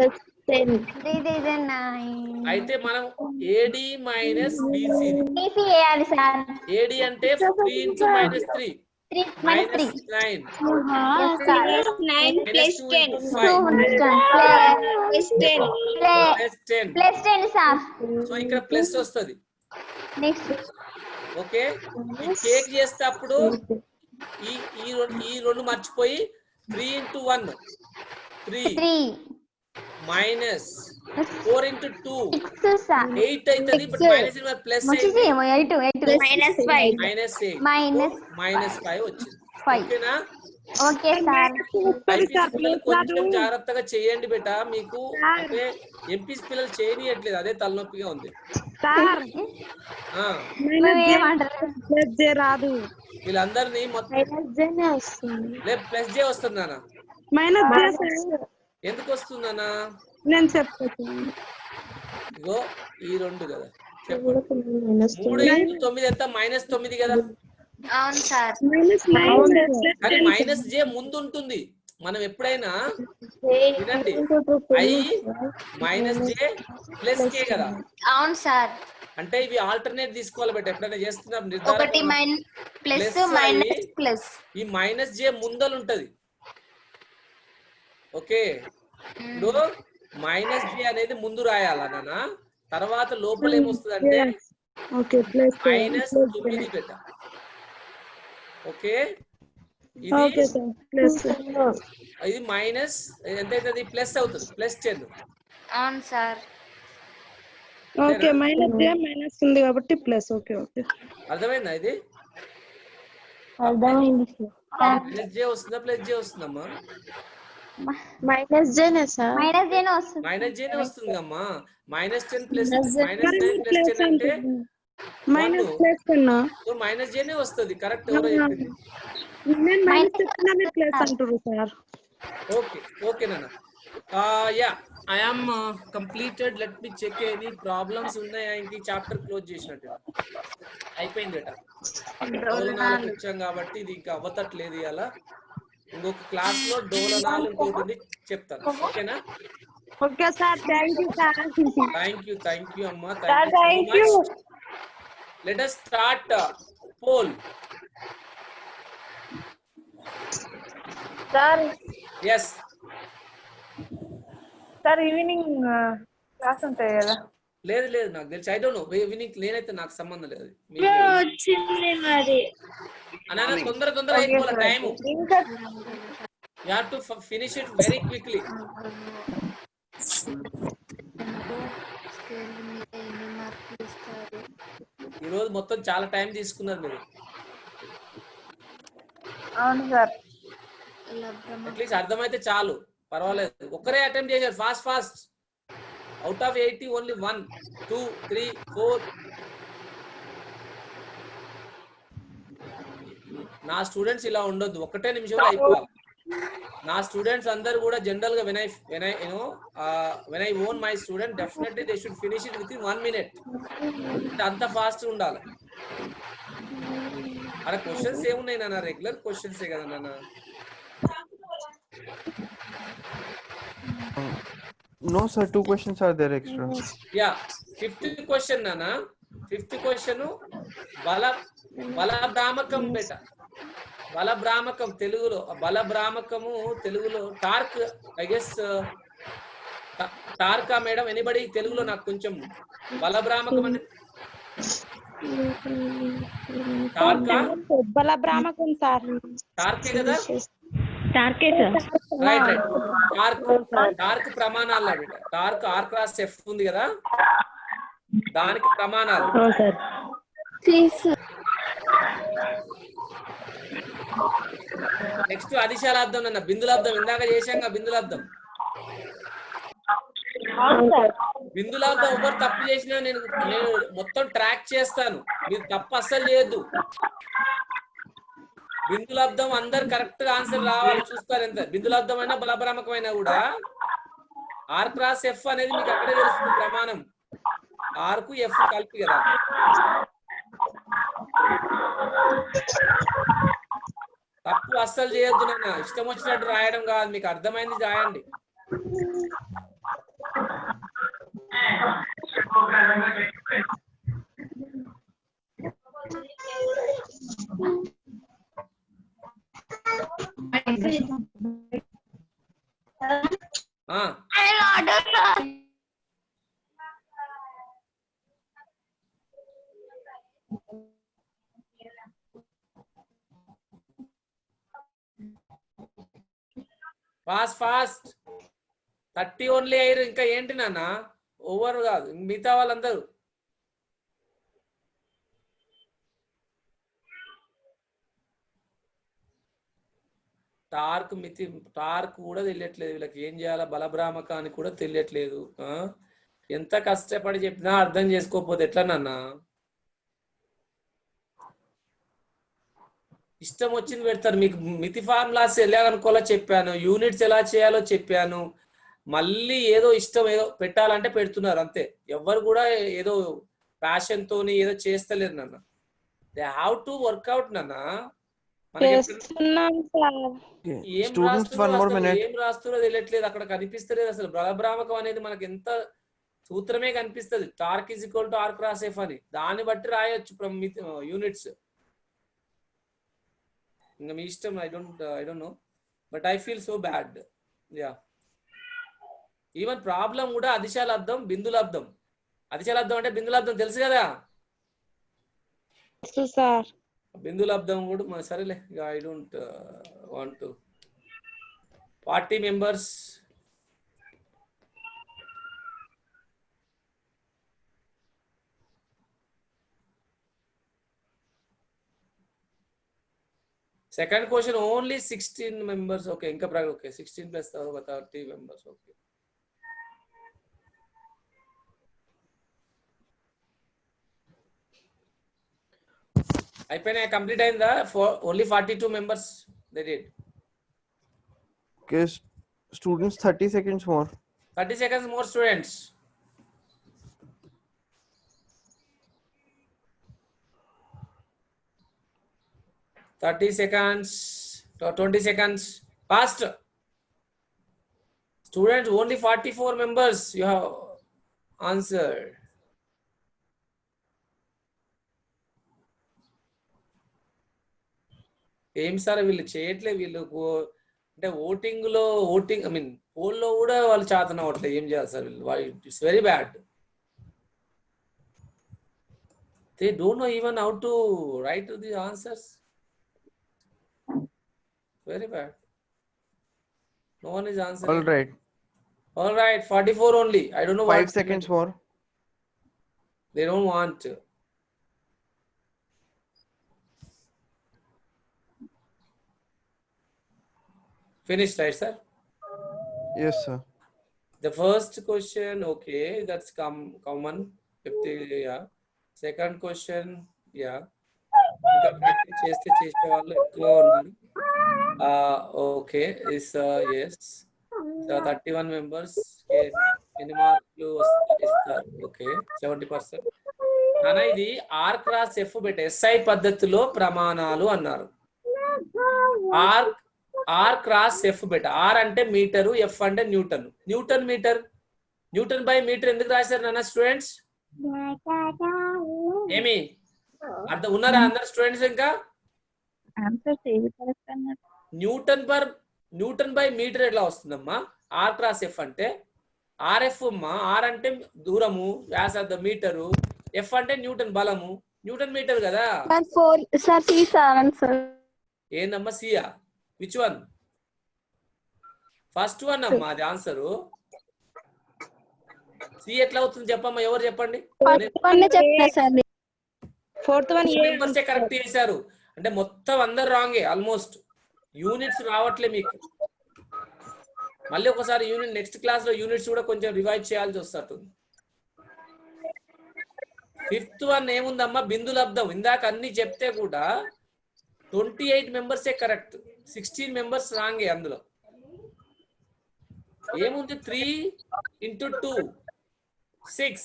అయితే మనం AD మైనస్ BC వేయాలి సార్. AD అంటే 3 into minus 3 minus 9 9 plus 10 plus 10 plus 10 sir. So ఇక్కడ ప్లస్ వస్తుంది. Next okay. ఈ కేక్ చేసేటప్పుడు ఈ రెండు మర్చిపోయి 3 into 1 3 మైనస్ 4 into 2 8 అవుతుంది. But minus plus minus 5 minus 8 minus minus 5 వచ్చింది. 5. ఓకేనా? Okay sir. ఎంపీసీ పిల్లలు కొంచెం జాగ్రత్తగా చేయండి బేట. మీకు అంటే ఎంపీసీ పిల్లలు చేయనియట్లేదు, అదే తలనొప్పిగా ఉంది. రాదు. వీళ్ళందరినీ మొత్తం ప్లస్ జే వస్తుంది నాన్న. ఎందుకు వస్తుంది నాన్న? నేను చెప్తాను. ఇగో ఈ రెండు కదా చెప్పండి. 3 into 9 ఎంత? మైనస్ 9 కదా. అవును సార్. కానీ మైనస్ జే ముందు ఉంటుంది. మనం ఎప్పుడైనా వినండి, ఐ మైనస్ జే ప్లస్ కే కదా. అవును సార్. అంటే ఇవి ఆల్టర్నేట్ తీసుకోవాలి బట్ ఎప్పుడైనా చేస్తున్నారు ఒకటి ప్లస్ మైనస్ ప్లస్. ఈ మైనస్ జే ముందలు ఉంటది. ఓకే. ఇప్పుడు మైనస్ జే అనేది ముందు రాయాలా నాన్న, తర్వాత లోపల ఏమొస్తుంది అంటే మైనస్ 9 పెట్ట. ఓకే. ఇది మైనస్ ఎంత అవుతుంది? ప్లస్ అవుతుంది. ప్లస్ 10. అవును సార్. ఓకే. మైనస్ జే మైనస్ ఉంది కాబట్టి ప్లస్. Okay okay. అర్థమైందా? ఇది అర్థమైంది. మైనస్ జే వస్తుందా ప్లస్ జే వస్తుందమ్మా? మైనస్ జేనే సార్. మైనస్ జేనే వస్తుంది. మైనస్ జేనే వస్తుంది అమ్మా. మైనస్ 10 ప్లస్ మైనస్ 9 ప్లస్ 10 అంటే మైనస్ ప్లస్ అన్నా. సో మైనస్ జేనే వస్తుంది. కరెక్ట్. ఎవరో చెప్పింది. నేను మైనస్ చెప్తున్నా మీరు ప్లస్ అంటారు సార్. ఓకే ఓకే నాన్న. Yeah I am completed. Let me check any problems ఉన్నాయా? ఇంక చాప్టర్ క్లోజ్ చేసినట్టు అయిపోయింది బేట. డోలనాలకు వచ్చాం కాబట్టి ఇది ఇంకా అవ్వతట్లేదు. అలా ఇంకొక క్లాస్ లో డోలనాలు ఇంకోటి చెప్తాను. ఓకేనా? Okay sir. థ్యాంక్ యూ అమ్మా. Thank you so much. Let us start poll. Sir. yes sir evening class ఉంటాయి కదా? లేదు నాకు తెలిసి. I don't no. ఈవినింగ్ నేనైతే నాకు సంబంధం లేదు. వచ్చింది మరి. అన్నా తొందర అయిపోవాలి time. you have to finish it very quickly. ఈ రోజు మొత్తం చాలా టైం తీసుకున్నారు మీరు. అవును సార్. అట్లీస్ట్ అర్థమైతే చాలు, పర్వాలేదు. ఒక్కరే అటెంప్ట్ చేశారు. ఫాస్ట్. Out of 80 only 1 2 3 4. నా స్టూడెంట్స్ ఇలా ఉండొద్దు. ఒకటే నిమిషంలో అయిపోవాలి. నా స్టూడెంట్స్ అందరు కూడా జనరల్ గా when I own my student, definitely they should finish it within 1 minute. అంత ఫాస్ట్ ఉండాలి. అలా క్వశ్చన్స్ ఏమున్నాయి నాన్న? రెగ్యులర్ క్వశ్చన్సే కదా నాన్న. No sir, 2 questions are there extra. Yeah, 5th question nana. 5th question బలభ్రామకం బేట. బలభ్రామకం తెలుగులో బలభ్రామకము తెలుగులో టార్క్. ఐ గెస్ టార్కా మేడం? ఎనీబడి తెలుగులో నాకు కొంచెం బలభ్రామకం అంటే టార్కా? బలభ్రామకం సార్. టార్కే కదా? టార్కే సార్. రైట్. టార్క్ ప్రమాణాలు బేట. టార్క్ R క్రాస్ F ఉంది కదా, దానికి ప్రమాణాలు. నెక్స్ట్ అదిశాలాబ్దం అన్న. బిందులాబ్దం ఇందాక చేశాం. బిందులాబ్దం ఎవరు తప్పు చేసినా నేను మొత్తం ట్రాక్ చేస్తాను. మీరు తప్పు అస్సలు చేయొద్దు. బిందులబ్దం అందరు కరెక్ట్ గా ఆన్సర్ రావాలి చూస్తారు. ఎంత బిందులబ్దమైనా బలభ్రామకమైనా కూడా ఆర్ క్రాస్ ఎఫ్ అనేది మీకు అక్కడే తెలుస్తుంది ప్రమాణం. ఆర్ కు ఎఫ్ కలిపి కదా. తప్పు అస్సలు చేయొద్దు నాన్న, ఇష్టం వచ్చినట్టు రాయడం కాదు, మీకు అర్థమైంది రాయండి. ఫాస్ట్ ఫాస్ట్ 30 ఓన్లీ అయ్యారు. ఇంకా ఏంటి నాన్న, ఓవర్ కాదు మిగతా వాళ్ళందరూ. టార్క్ మితి టార్క్ కూడా తెలియట్లేదు వీళ్ళకి, ఏం చేయాలా బలభ్రామక అని కూడా తెలియట్లేదు. ఎంత కష్టపడి చెప్పినా అర్థం చేసుకోకపోతే ఎట్లా నాన్న? ఇష్టం వచ్చింది పెడతారు. మీకు మితి ఫార్ములాస్ ఎలా అనుకోవాలో చెప్పాను, యూనిట్స్ ఎలా చేయాలో చెప్పాను, మళ్ళీ ఏదో ఇష్టం ఏదో పెట్టాలంటే పెడుతున్నారు అంతే. ఎవరు కూడా ఏదో ప్యాషన్ తోని ఏదో చేస్తలేరు నాన్న. దే హ్యావ్ టు వర్క్అవుట్ నాన్న. ఏం రాస్తున్నా తెలియట్లేదు, అక్కడ కనిపిస్తలేదు అసలు. బలభ్రామకం అనేది మనకి ఎంత సూత్రమే కనిపిస్తుంది, torque is equal to R cross F అని. దాన్ని బట్టి రాయొచ్చు యూనిట్స్. ఇంకా మీ ఇష్టం. I don't know but I feel so bad. Yeah even problem కూడా అదిశాలబ్దం బిందులబ్దం. అదిశాలబ్దం అంటే బిందులబ్దం తెలుసు కదా. బిందులబ్దం కూడా సరేలే, I don't want to. 40 members. Second question only 16 members. Okay, inka okay 16 plus 30 members. Okay. అయిపోయినా కంప్లీట్ అయిందా? Only 42 members they did. Okay, students 30 seconds more. 30 seconds more students. Thirty seconds, 20 seconds. Fast. Students, only 44 members you have answered. ఏం sir వీళ్ళు చేయట్లే, వీళ్ళకు అంటే voting I mean పోల్లో కూడా వాళ్ళు చేతన అవ్వట్లేదు. ఏం చేయాలి సార్ వీళ్ళు? It's very bad. They don't know even how to right the answers. Very bad. No one is answering. All right, 44 only. I don't know. 5 seconds more. They don't want to. Finished, right, sir? Yes, sir. The first question, okay, that's common. 50, yeah. Second question, yeah. చేసే వాళ్ళు ఎక్కువ ఉన్నారు. Okay is yes. 31 members. ఎన్ని మార్కులు ఇస్తారు? Okay 70%. అన్న ఇది R cross F బెట్ ఎస్ఐ పద్ధతిలో ప్రమాణాలు అన్నారు. ఆర్ క్రాస్ ఎఫ్ బెట్. ఆర్ అంటే మీటరు, ఎఫ్ అంటే newton. Newton metre, newton by metre ఎందుకు రాశారు నాన్న స్టూడెంట్స్? ఏమి అర్థం ఉన్నారా అందరు స్టూడెంట్స్? ఇంకా న్యూటన్ బై మీటర్ ఎట్లా వస్తుందమ్మా? ఆర్ క్రాస్ ఎఫ్ అంటే ఆర్ఎఫ్ అమ్మా. ఆర్ అంటే దూరము, వ్యాసార్థం మీటరు, ఎఫ్ అంటే న్యూటన్ బలము. న్యూటన్ మీటర్ కదా. ఏందమ్మా సియా? Which one? ఫస్ట్ వన్ అమ్మా అది ఆన్సరు. సి ఎట్లా అవుతుంది చెప్పమ్మా, ఎవరు చెప్పండి? కరెక్ట్ చేశారు అంటే మొత్తం అందరు రాంగే ఆల్మోస్ట్. యూనిట్స్ రావట్లే మీకు. మళ్ళీ ఒకసారి యూనిట్ నెక్స్ట్ క్లాస్ లో యూనిట్స్ కూడా కొంచెం రివైజ్ చేయాల్సి వస్తుంది. ఫిఫ్త్ వన్ ఏముందమ్మా? బిందులబ్దం. ఇందాక అన్ని చెప్తే కూడా 28 members ఏ కరెక్ట్, 16 members రాంగే అందులో. ఏముంది 3 into 2 6,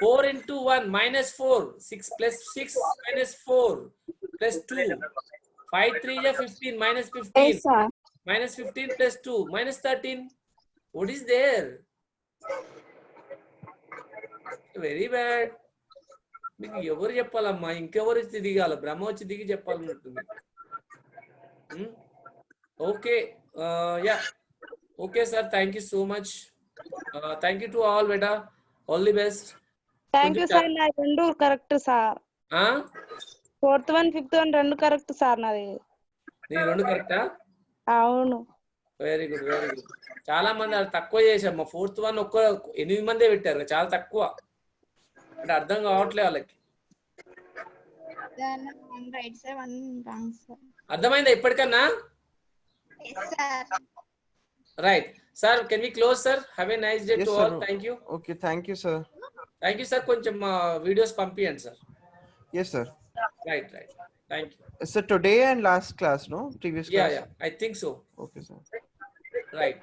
4 into 1 minus 4, 6 plus 6 minus 4 plus 2, 5 3 is 15 minus 15 minus 15 plus 2 minus 13. What is there? Very bad. మీకు ఎవరు చెప్పాలమ్మా, ఇంకెవరు వచ్చి దిగాల, బ్రహ్మ వచ్చి దిగి చెప్పాలన్నట్టుంది. Okay, ya okay sir, thank you so much. Thank you to all బేటా, all the best. Thank you sir. నా రెండు correct sir. 4th one 5th one రెండు కరెక్ట్ సార్ నాది. నీ రెండు కరెక్టా? అవును. Very good, very good. చాలా మంది అది తక్కువ చేశామ్మా. 4th one 8 మందే పెట్టారు, చాలా తక్కువ. అంటే అర్థం కావట్లే వాళ్ళకి. అర్థమైందా ఇప్పటికన్నా? Right sir, can we close sir? Have a nice day to all. Thank you. Okay, thank you, sir. Thank you sir. కొంచెం వీడియోస్ పంపియండి sir. Yes, sir. Right, right. Thank you. So today and last class, no? Previous class? Yeah, I think so. Okay, sir. Right.